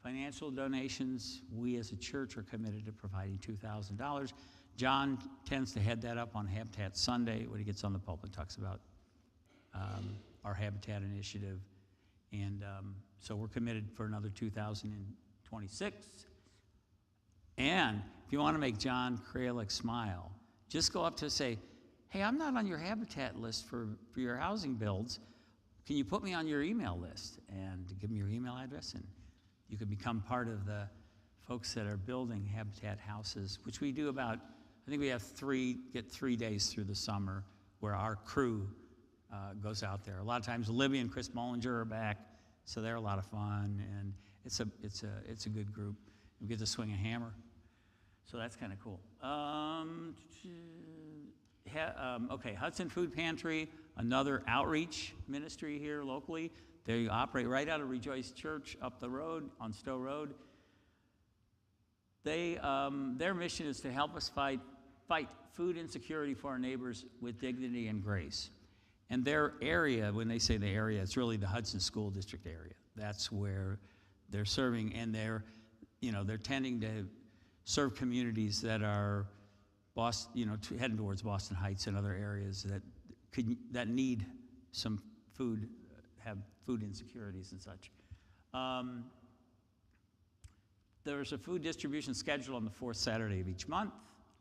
financial donations. We as a church are committed to providing $2,000. John tends to head that up on Habitat Sunday when he gets on the pulpit, talks about our Habitat initiative. And so we're committed for another 2026. And if you want to make John Kralik smile, just go up to say, hey, I'm not on your Habitat list for your housing builds. Can you put me on your email list? And give him your email address, and you can become part of the folks that are building Habitat houses, which we do about, I think we have 3 days through the summer where our crew goes out there. A lot of times Libby and Chris Mullinger are back, so they're a lot of fun, and it's a good group. We get to swing a hammer, so that's kind of cool. Okay, Hudson Food Pantry, another outreach ministry here locally. They operate right out of Rejoice Church up the road on Stowe Road. Their mission is to help us fight food insecurity for our neighbors with dignity and grace. And their area, when they say the area, it's really the Hudson School District area. That's where they're serving, and they're tending to serve communities that are heading towards Boston Heights and other areas that need some food, have food insecurities and such. There's a food distribution schedule on the 4th Saturday of each month.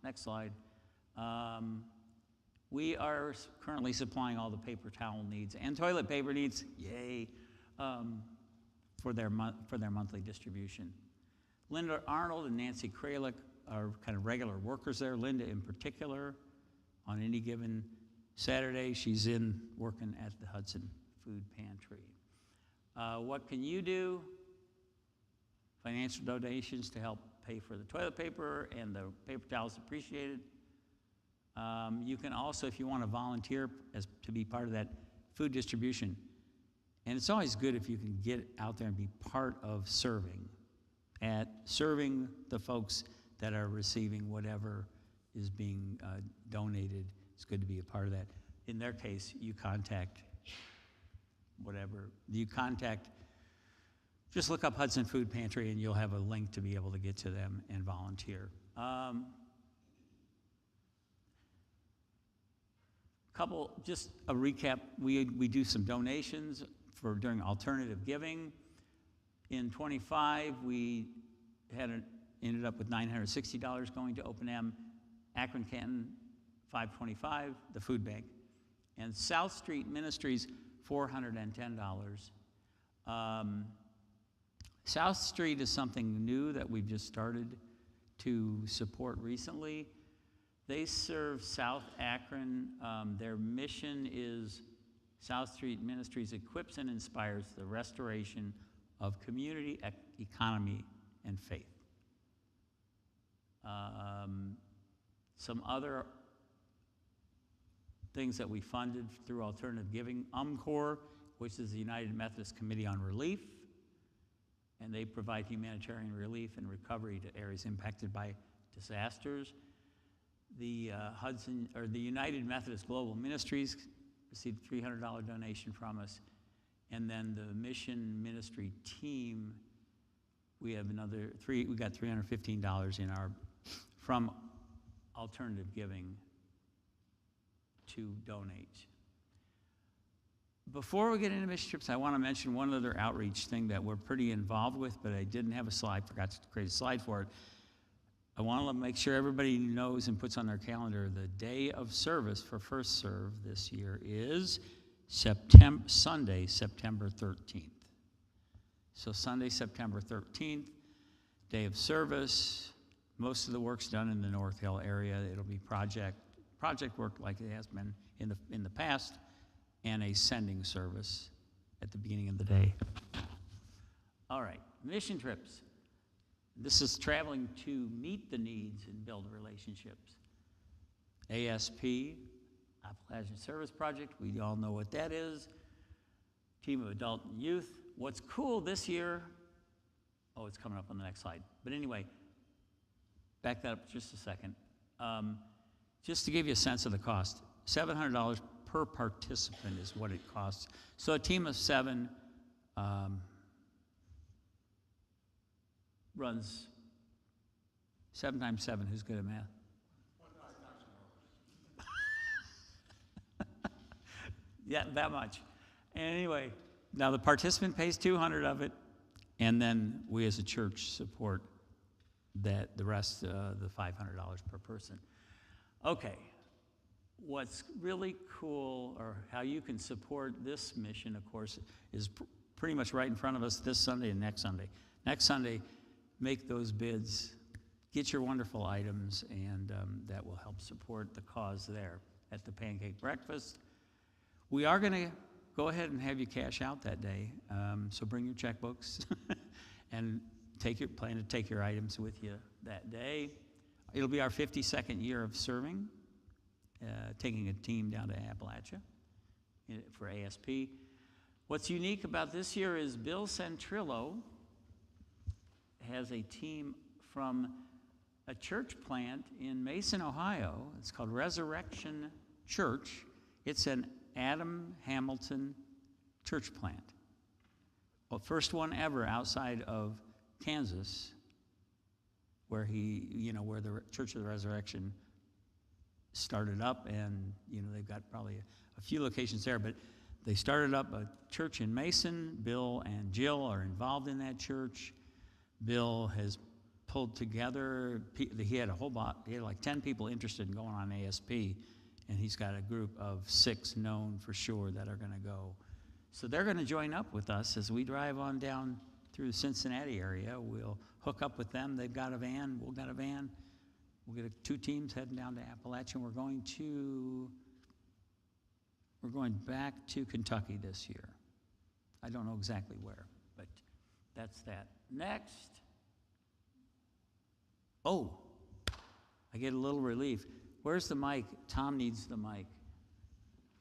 Next slide. We are currently supplying all the paper towel needs and toilet paper needs, yay, for their monthly distribution. Linda Arnold and Nancy Kralik are kind of regular workers there. Linda in particular, on any given Saturday, she's in working at the Hudson Food Pantry. What can you do? Financial donations to help pay for the toilet paper and the paper towels appreciated. You can also, if you want to volunteer to be part of that food distribution, and it's always good if you can get out there and be part of serving the folks that are receiving whatever is being donated. It's good to be a part of that. In their case, you contact just look up Hudson Food Pantry and you'll have a link to be able to get to them and volunteer. Just a recap, we do some donations during alternative giving. In 25, we ended up with $960 going to Open M, Akron Canton, $525, the food bank, and South Street Ministries, $410. South Street is something new that we've just started to support recently. They serve South Akron. Their mission is South Street Ministries equips and inspires the restoration of community, economy, and faith. Some other things that we funded through alternative giving, UMCOR, which is the United Methodist Committee on Relief, and they provide humanitarian relief and recovery to areas impacted by disasters. The United Methodist Global Ministries received a $300 donation from us, and then the mission ministry team, we have we got $315 from alternative giving to donate. Before we get into mission trips, I want to mention one other outreach thing that we're pretty involved with, but I didn't have a slide, forgot to create a slide for it. I want to make sure everybody knows and puts on their calendar the day of service for First Serve this year is Sunday, September 13th. So Sunday, September 13th, day of service. Most of the work's done in the North Hill area. It'll be project work like it has been in the past, and a sending service at the beginning of the day. All right, mission trips. This is traveling to meet the needs and build relationships. ASP, Appalachian Service Project, we all know what that is. Team of adult and youth. What's cool this year, it's coming up on the next slide. But anyway, back that up just a second. Just to give you a sense of the cost, $700 per participant is what it costs. So a team of 7 runs 7 times 7. Who's good at math? Yeah, that much. Anyway, now the participant pays $200 of it, and then we as a church support that the rest, the $500 per person. Okay, what's really cool, or how you can support this mission, of course, is pretty much right in front of us this Sunday and next Sunday. Next Sunday, make those bids, get your wonderful items, and that will help support the cause there at the pancake breakfast. We are going to go ahead and have you cash out that day, so bring your checkbooks and plan to take your items with you that day. It'll be our 52nd year of serving, taking a team down to Appalachia for ASP. What's unique about this year is Bill Centrillo has a team from a church plant in Mason, Ohio. It's called Resurrection Church. It's an Adam Hamilton church plant. Well, first one ever outside of Kansas, where where the Church of the Resurrection started up, and they've got probably a few locations there, but they started up a church in Mason. Bill and Jill are involved in that church. Bill has pulled together, he had like 10 people interested in going on ASP, and he's got a group of 6 known for sure that are going to go. So they're going to join up with us as we drive on down through the Cincinnati area, we'll hook up with them. They've got a van. We'll got a van. We'll get 2 teams heading down to Appalachian. We're going back to Kentucky this year. I don't know exactly where, but that's that. Next. Oh, I get a little relief. Where's the mic? Tom needs the mic.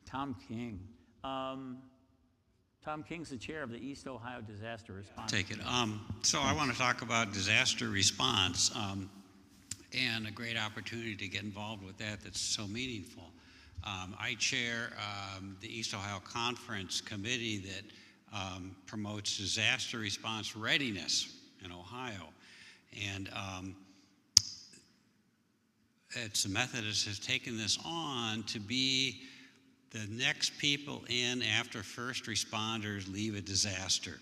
Tom King. Tom King's the chair of the East Ohio Disaster Response. Take it. So I want to talk about disaster response and a great opportunity to get involved with that that's so meaningful. I chair the East Ohio Conference Committee that promotes disaster response readiness in Ohio. And it's the Methodist has taken this on to be the next people in after first responders leave a disaster.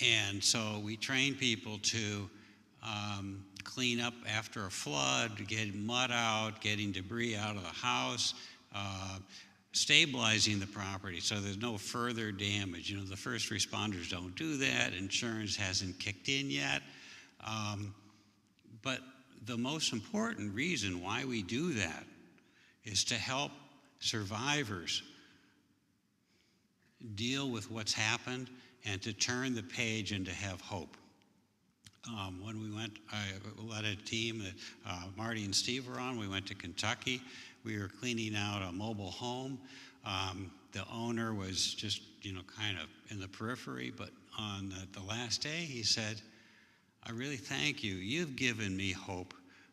And so we train people to clean up after a flood, getting mud out, getting debris out of the house, stabilizing the property so there's no further damage. You know, the first responders don't do that. Insurance hasn't kicked in yet. But the most important reason why we do that is to help survivors deal with what's happened and to turn the page and to have hope. When we went, I led a team that Marty and Steve were on. We went to Kentucky. We were cleaning out a mobile home. The owner was just, kind of in the periphery, but on the last day, he said, I really thank you. You've given me hope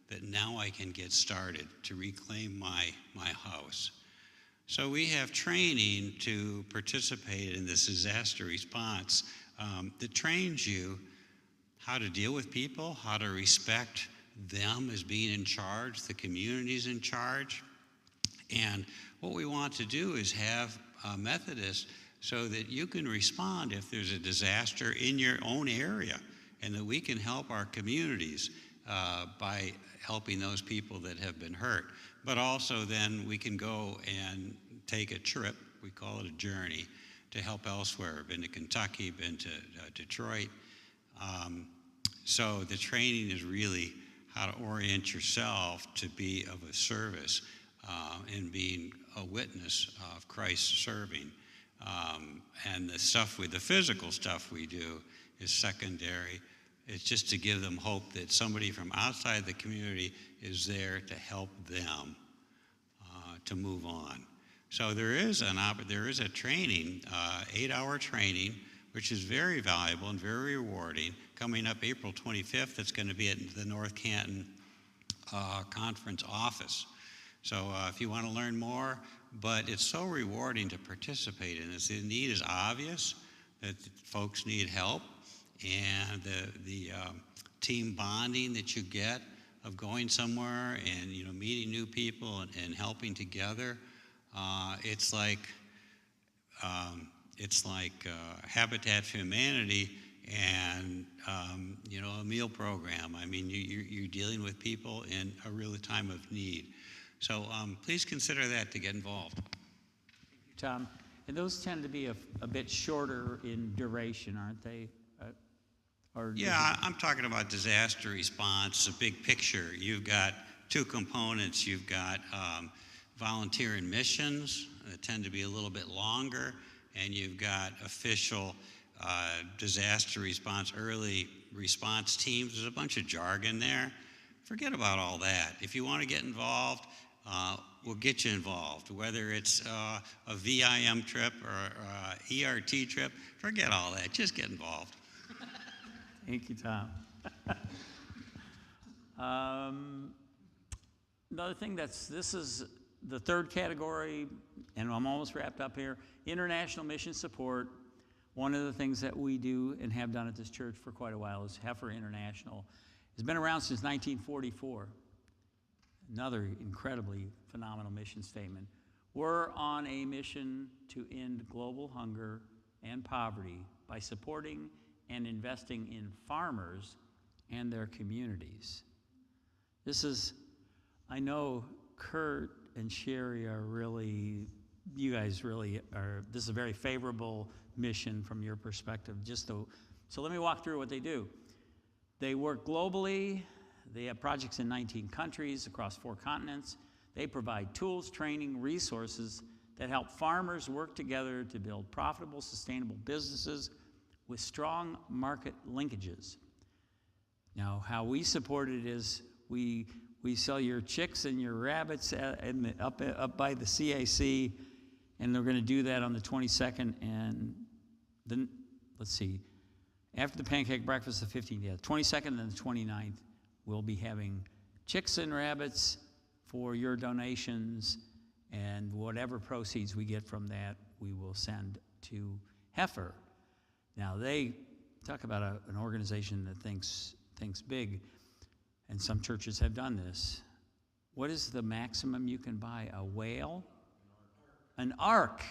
that now I can get started to reclaim my house. So we have training to participate in this disaster response that trains you how to deal with people, how to respect them as being in charge, the community's in charge. And what we want to do is have Methodists so that you can respond if there's a disaster in your own area, and that we can help our communities by helping those people that have been hurt. But also then we can go and take a trip, we call it a journey, to help elsewhere. I've been to Kentucky, been to Detroit. So the training is really how to orient yourself to be of a service and being a witness of Christ serving. And the physical stuff we do is secondary. It's just to give them hope that somebody from outside the community is there to help them to move on. So there is a training, 8-hour training, which is very valuable and very rewarding, coming up April 25th. It's going to be at the North Canton Conference office. So if you want to learn more, but it's so rewarding to participate in this. The need is obvious that folks need help, and the team bonding that you get of going somewhere and meeting new people and helping together. It's like Habitat for Humanity and a meal program. I mean, you're dealing with people in a real time of need. So please consider that to get involved. Thank you, Tom. And those tend to be a bit shorter in duration, aren't they? Yeah, I'm talking about disaster response, a big picture. You've got 2 components. You've got volunteer and missions that tend to be a little bit longer, and you've got official disaster response, early response teams. There's a bunch of jargon there. Forget about all that. If you want to get involved, we'll get you involved. Whether it's a VIM trip or a ERT trip, forget all that. Just get involved. Thank you, Tom. Another thing this is the third category, and I'm almost wrapped up here, international mission support. One of the things that we do and have done at this church for quite a while is Heifer International. It's been around since 1944. Another incredibly phenomenal mission statement. We're on a mission to end global hunger and poverty by supporting and investing in farmers and their communities. I know Kurt and Sherry you guys really are, this is a very favorable mission from your perspective, just So let me walk through what they do. They work globally. They have projects in 19 countries across 4 continents. They provide tools, training, resources that help farmers work together to build profitable, sustainable businesses with strong market linkages. Now, how we support it is we sell your chicks and your rabbits up by the CAC, and they're going to do that on the 22nd, and then, let's see, after the pancake breakfast, the 15th, yeah, 22nd and the 29th, we'll be having chicks and rabbits for your donations, and whatever proceeds we get from that, we will send to Heifer. Now, they talk about an organization that thinks big, and some churches have done this. What is the maximum you can buy? A whale? An ark.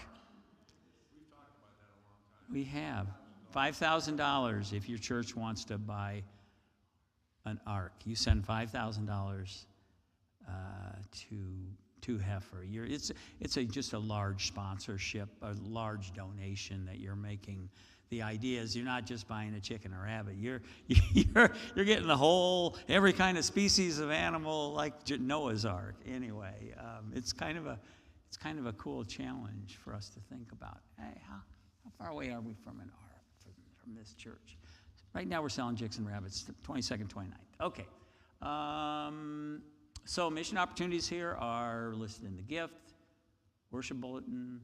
We've talked about that a long time. We have. $5,000 if your church wants to buy an ark. You send $5,000 to Heifer. It's just a large sponsorship, a large donation that you're making. The idea is you're not just buying a chicken or rabbit. You're getting the whole, every kind of species of animal, like Noah's Ark. Anyway, it's kind of a cool challenge for us to think about. Hey, how far away are we from an ark from this church? Right now we're selling chicks and rabbits, 22nd, 29th. Okay. So mission opportunities here are listed in the gift, worship bulletin,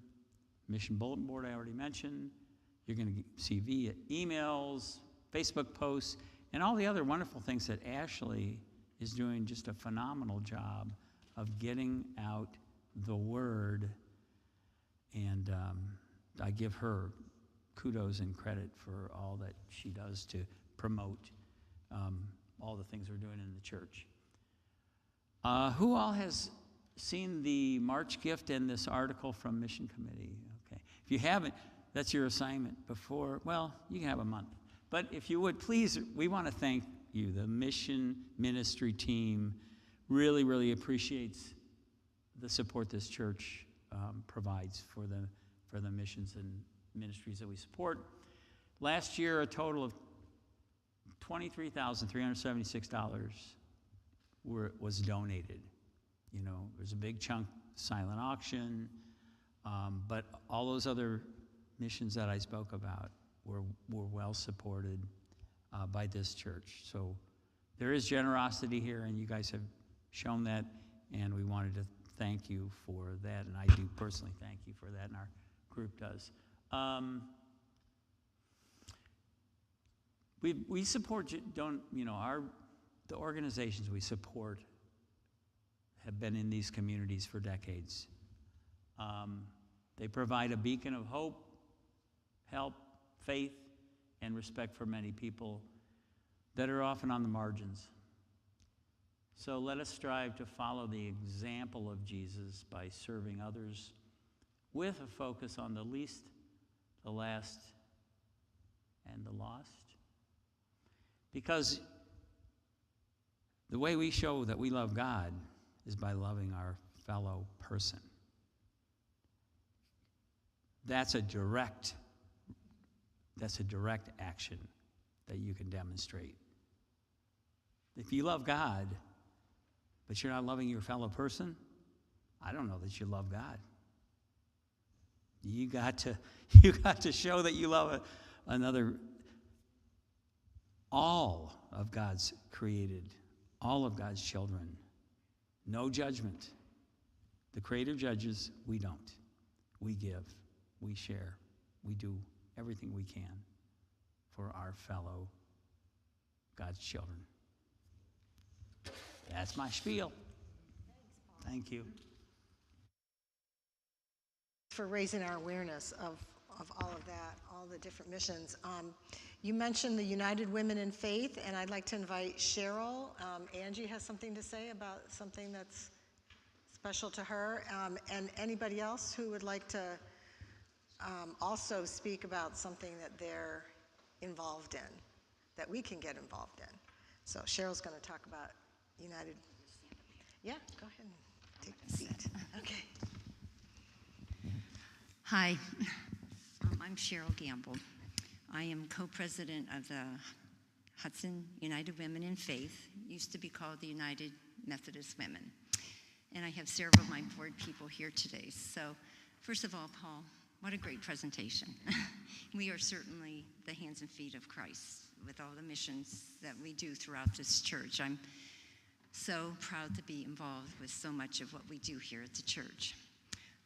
mission bulletin board I already mentioned. You're going to see via emails, Facebook posts, and all the other wonderful things that Ashley is doing just a phenomenal job of getting out the word. And I give her kudos and credit for all that she does to promote all the things we're doing in the church. Who all has seen the March gift and this article from Mission Committee? Okay. If you haven't, that's your assignment before, well, you can have a month. But if you would, please, we want to thank you. The mission ministry team really, really appreciates the support this church provides for the missions and ministries that we support. Last year, a total of $23,376 was donated. You know, there's a big chunk silent auction, but all those other missions that I spoke about were well supported by this church. So there is generosity here, and you guys have shown that, and we wanted to thank you for that, and I do personally thank you for that, and our group does. We support, the organizations we support have been in these communities for decades. They provide a beacon of hope, help, faith, and respect for many people that are often on the margins. So let us strive to follow the example of Jesus by serving others with a focus on the least, the last, and the lost. Because the way we show that we love God is by loving our fellow person. That's a direct action that you can demonstrate. If you love God, but you're not loving your fellow person, I don't know that you love God. You got to show that you love another. All of God's created, all of God's children. No judgment. The Creator judges, we don't. We give, we share, we do everything we can for our fellow God's children. That's my spiel. Thank you. For raising our awareness of all of that, all the different missions. You mentioned the United Women in Faith, and I'd like to invite Cheryl. Angie has something to say about something that's special to her, and anybody else who would like to also speak about something that they're involved in, that we can get involved in. So Cheryl's going to talk about United. Yeah, go ahead and take a seat. Okay. Hi, I'm Cheryl Gamble. I am co-president of the Hudson United Women in Faith, used to be called the United Methodist Women. And I have several of my board people here today. So first of all, Paul, what a great presentation. We are certainly the hands and feet of Christ with all the missions that we do throughout this church. I'm so proud to be involved with so much of what we do here at the church.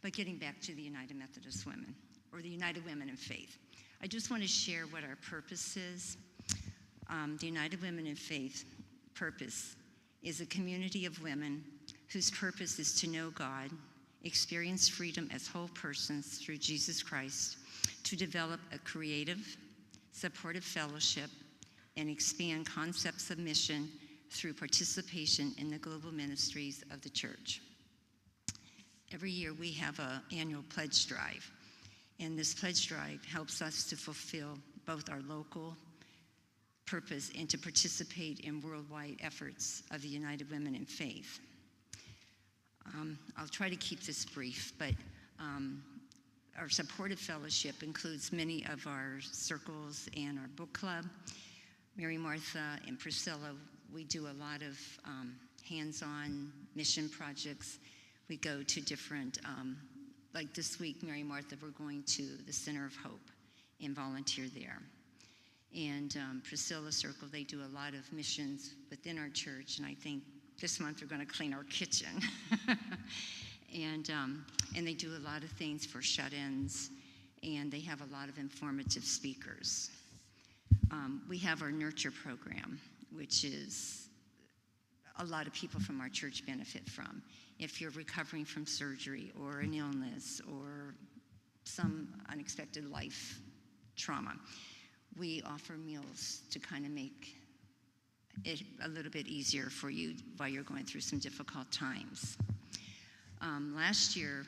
But getting back to the United Methodist Women, or the United Women in Faith, I just want to share what our purpose is. The United Women in Faith purpose is a community of women whose purpose is to know God, experience freedom as whole persons through Jesus Christ, to develop a creative, supportive fellowship, and expand concepts of mission through participation in the global ministries of the church. Every year we have an annual pledge drive, and this pledge drive helps us to fulfill both our local purpose and to participate in worldwide efforts of the United Women in Faith. I'll try to keep this brief, but our supportive fellowship includes many of our circles and our book club. Mary Martha and Priscilla, we do a lot of hands-on mission projects. We go to different, like this week, Mary Martha, we're going to the Center of Hope and volunteer there. And Priscilla Circle, they do a lot of missions within our church, and I think this month they're going to clean our kitchen. And they do a lot of things for shut-ins, and they have a lot of informative speakers. We have our nurture program, which is a lot of people from our church benefit from. If you're recovering from surgery or an illness or some unexpected life trauma, we offer meals to kind of make it a little bit easier for you while you're going through some difficult times. Last year,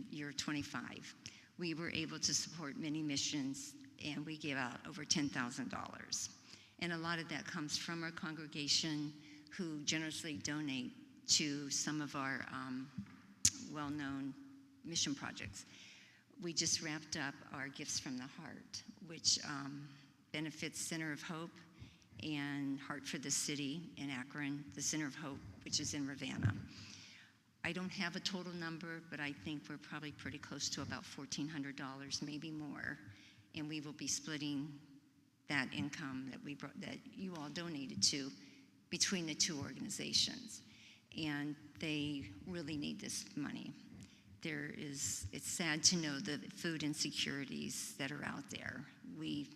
year 25, we were able to support many missions, and we gave out over $10,000. And a lot of that comes from our congregation, who generously donate to some of our well-known mission projects. We just wrapped up our Gifts from the Heart, which benefits Center of Hope and Heart for the City in Akron, the Center of Hope, which is in Ravenna. I don't have a total number, but I think we're probably pretty close to about $1,400, maybe more, and we will be splitting that income that you all donated to between the two organizations, and they really need this money. It's sad to know the food insecurities that are out there. We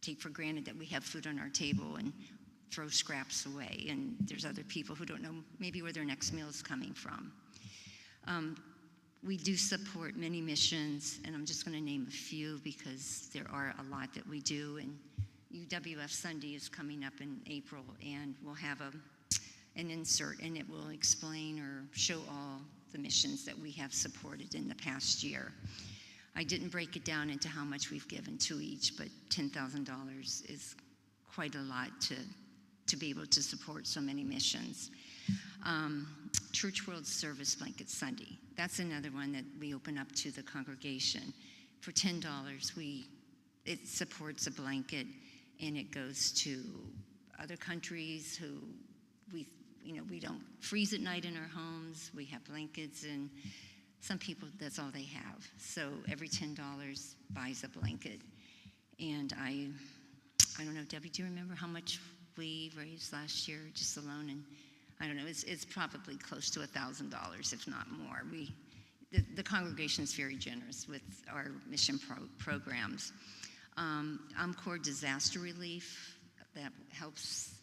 take for granted that we have food on our table and throw scraps away, and there's other people who don't know maybe where their next meal is coming from. We do support many missions, and I'm just going to name a few because there are a lot that we do, and UWF Sunday is coming up in April, and we'll have an insert, and it will explain or show all the missions that we have supported in the past year. I didn't break it down into how much we've given to each, but $10,000 is quite a lot to be able to support so many missions. Church World Service Blanket Sunday, that's another one that we open up to the congregation. For $10, it supports a blanket, and it goes to other countries who we don't freeze at night in our homes. We have blankets, and some people, that's all they have. So every $10 buys a blanket. And I don't know, Debbie, do you remember how much we raised last year just alone? And I don't know, it's probably close to $1,000, if not more. The congregation is very generous with our mission programs. Encore Disaster Relief, that helps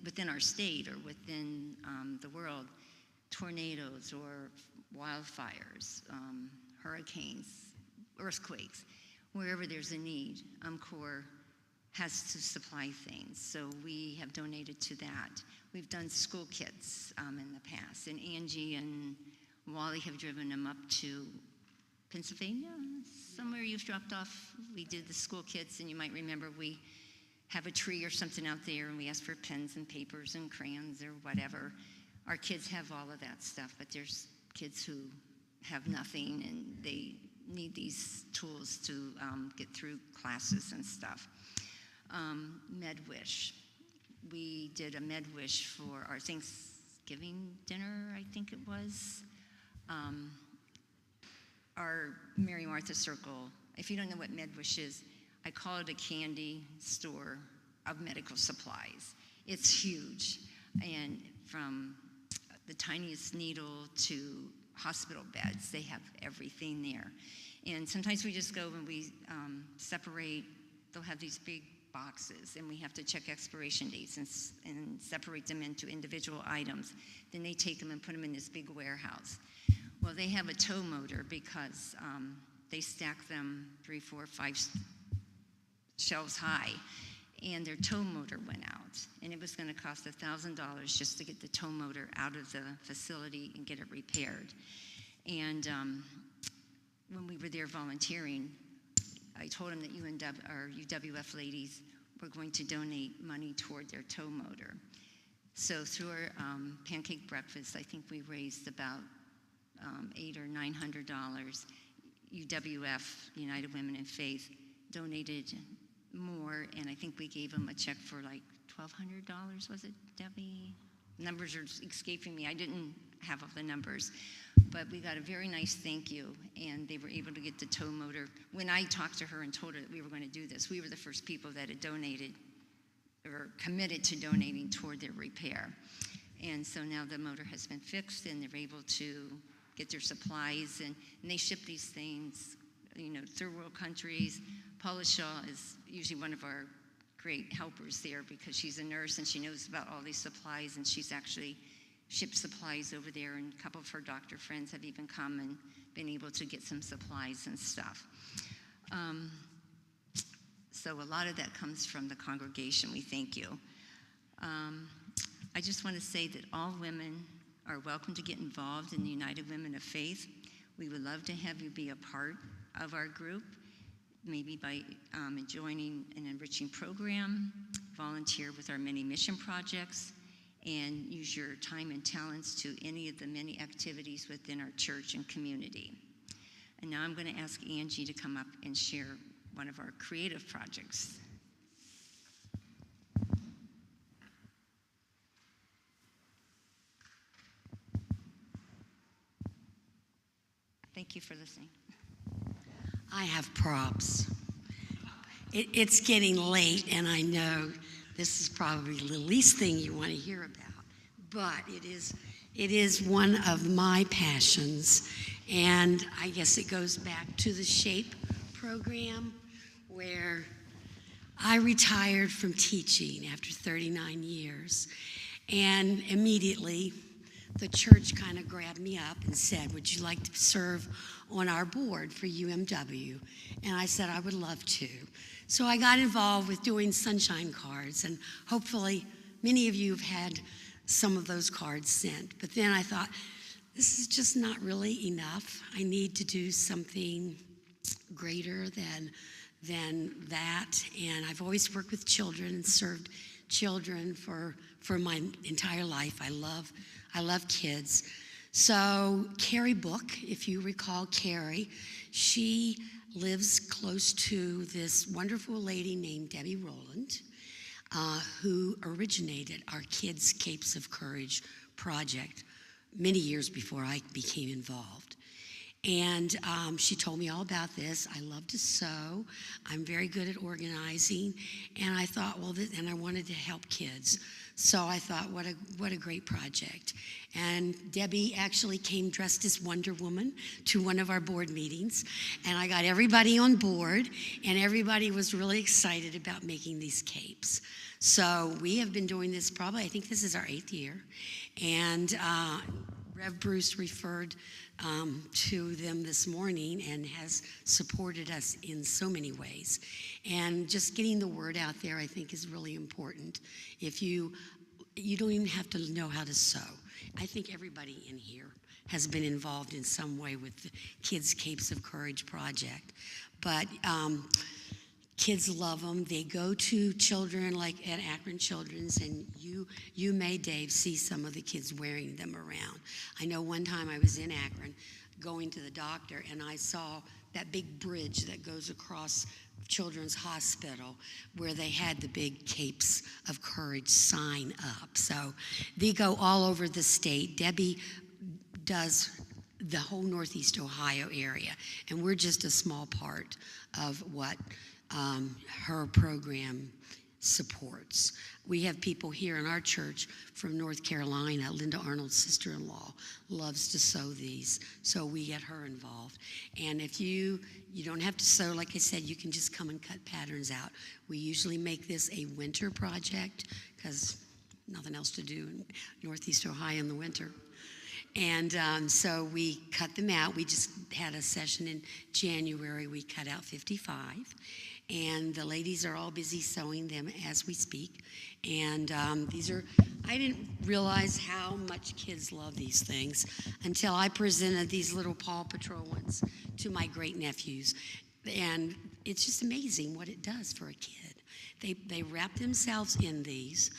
within our state or within the world, tornadoes or wildfires, hurricanes, earthquakes, wherever there's a need, Encore has to supply things. So we have donated to that. We've done school kits in the past, and Angie and Wally have driven them up to Pennsylvania, somewhere you've dropped off. We did the school kits, and you might remember we have a tree or something out there, and we ask for pens and papers and crayons or whatever. Our kids have all of that stuff, but there's kids who have nothing, and they need these tools to get through classes and stuff. MedWish. We did a MedWish for our Thanksgiving dinner, I think it was. Our Mary Martha Circle, if you don't know what MedWish is, I call it a candy store of medical supplies. It's huge, and from the tiniest needle to hospital beds, they have everything there. And sometimes we just go and we separate, they'll have these big boxes, and we have to check expiration dates and separate them into individual items. Then they take them and put them in this big warehouse. Well, they have a tow motor because they stack them 3, 4, 5 shelves high, and their tow motor went out, and it was going to cost $1,000 just to get the tow motor out of the facility and get it repaired. And when we were there volunteering, I told them that our UWF ladies were going to donate money toward their tow motor. So through our pancake breakfast, I think we raised about $800 or $900. UWF, United Women in Faith, donated more, and I think we gave them a check for like $1,200, was it, Debbie? Numbers are escaping me. I didn't have all the numbers, but we got a very nice thank you, and they were able to get the tow motor. When I talked to her and told her that we were going to do this, we were the first people that had donated or committed to donating toward their repair. And so now the motor has been fixed, and they're able to get their supplies, and they ship these things, third world countries. Paula Shaw is usually one of our great helpers there because she's a nurse and she knows about all these supplies, and she's actually shipped supplies over there, and a couple of her doctor friends have even come and been able to get some supplies and stuff. So a lot of that comes from the congregation. We thank you. I just want to say that all women are welcome to get involved in the United Women of Faith. We would love to have you be a part of our group, maybe by joining an enriching program, volunteer with our many mission projects, and use your time and talents to any of the many activities within our church and community. And now I'm going to ask Angie to come up and share one of our creative projects. Thank you for listening. I have props. It's getting late, and I know this is probably the least thing you want to hear about, but it is one of my passions, and I guess it goes back to the SHAPE program, where I retired from teaching after 39 years, and immediately the church kind of grabbed me up and said, would you like to serve on our board for UMW? And I said I would love to. So I got involved with doing sunshine cards, and hopefully many of you have had some of those cards sent. But then I thought, this is just not really enough. I need to do something greater than that. And I've always worked with children and served children for my entire life. I love kids. So Carrie Book, if you recall Carrie, she lives close to this wonderful lady named Debbie Rowland, who originated our Kids Capes of Courage project many years before I became involved. And she told me all about this. I love to sew. I'm very good at organizing. And I thought, and I wanted to help kids. So I thought, what a great project. And Debbie actually came dressed as Wonder Woman to one of our board meetings. And I got everybody on board, and everybody was really excited about making these capes. So we have been doing this I think this is our 8th year. And Rev Bruce referred to them this morning and has supported us in so many ways. And just getting the word out there, I think, is really important. If you don't even have to know how to sew. I think everybody in here has been involved in some way with the Kids Capes of Courage project. But kids love them. They go to children like at Akron Children's, and you may, Dave, see some of the kids wearing them around. I know one time I was in Akron going to the doctor, and I saw that big bridge that goes across Children's Hospital, where they had the big Capes of Courage sign up. So they go all over the state. Debbie does the whole Northeast Ohio area, and we're just a small part of what her program supports. We have people here in our church from North Carolina. Linda Arnold's sister-in-law loves to sew these, so we get her involved. And if you don't have to sew, like I said, you can just come and cut patterns out. We usually make this a winter project because nothing else to do in Northeast Ohio in the winter. And so we cut them out. We just had a session in January. We cut out 55. And the ladies are all busy sewing them as we speak. And I didn't realize how much kids love these things until I presented these little Paw Patrol ones to my great-nephews. And it's just amazing what it does for a kid. They wrap themselves in these,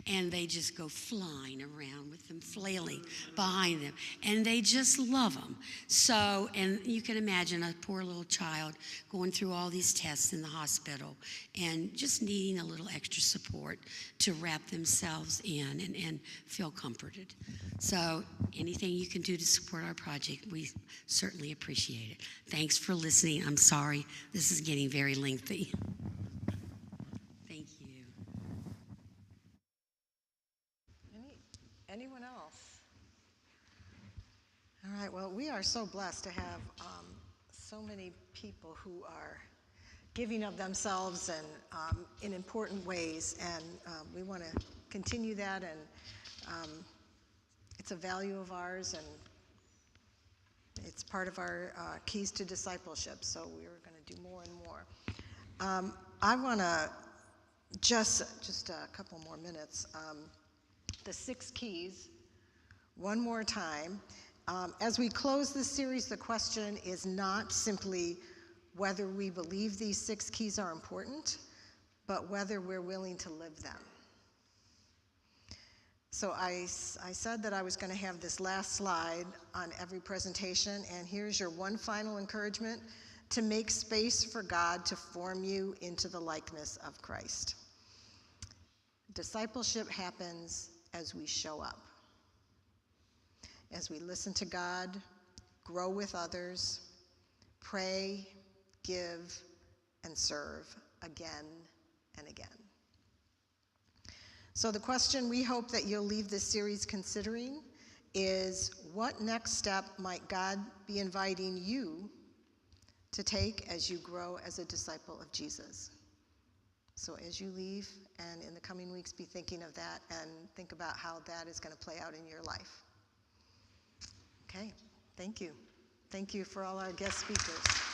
and they just go flying around with them flailing behind them, and they just love them. So, and you can imagine a poor little child going through all these tests in the hospital and just needing a little extra support to wrap themselves in and feel comforted. So anything you can do to support our project, we certainly appreciate it. Thanks for listening. I'm sorry this is getting very lengthy. Anyone else? All right, well, we are so blessed to have so many people who are giving of themselves and in important ways, and we want to continue that, and it's a value of ours, and it's part of our keys to discipleship, so we're going to do more and more. I want to just a couple more minutes. The 6 keys, one more time. As we close this series, the question is not simply whether we believe these 6 keys are important, but whether we're willing to live them. So I said that I was going to have this last slide on every presentation, and here's your one final encouragement: to make space for God to form you into the likeness of Christ. Discipleship happens as we show up, as we listen to God, grow with others, pray, give, and serve again and again. So the question we hope that you'll leave this series considering is, what next step might God be inviting you to take as you grow as a disciple of Jesus? So as you leave, and in the coming weeks, be thinking of that and think about how that is going to play out in your life. Okay, thank you. Thank you for all our guest speakers.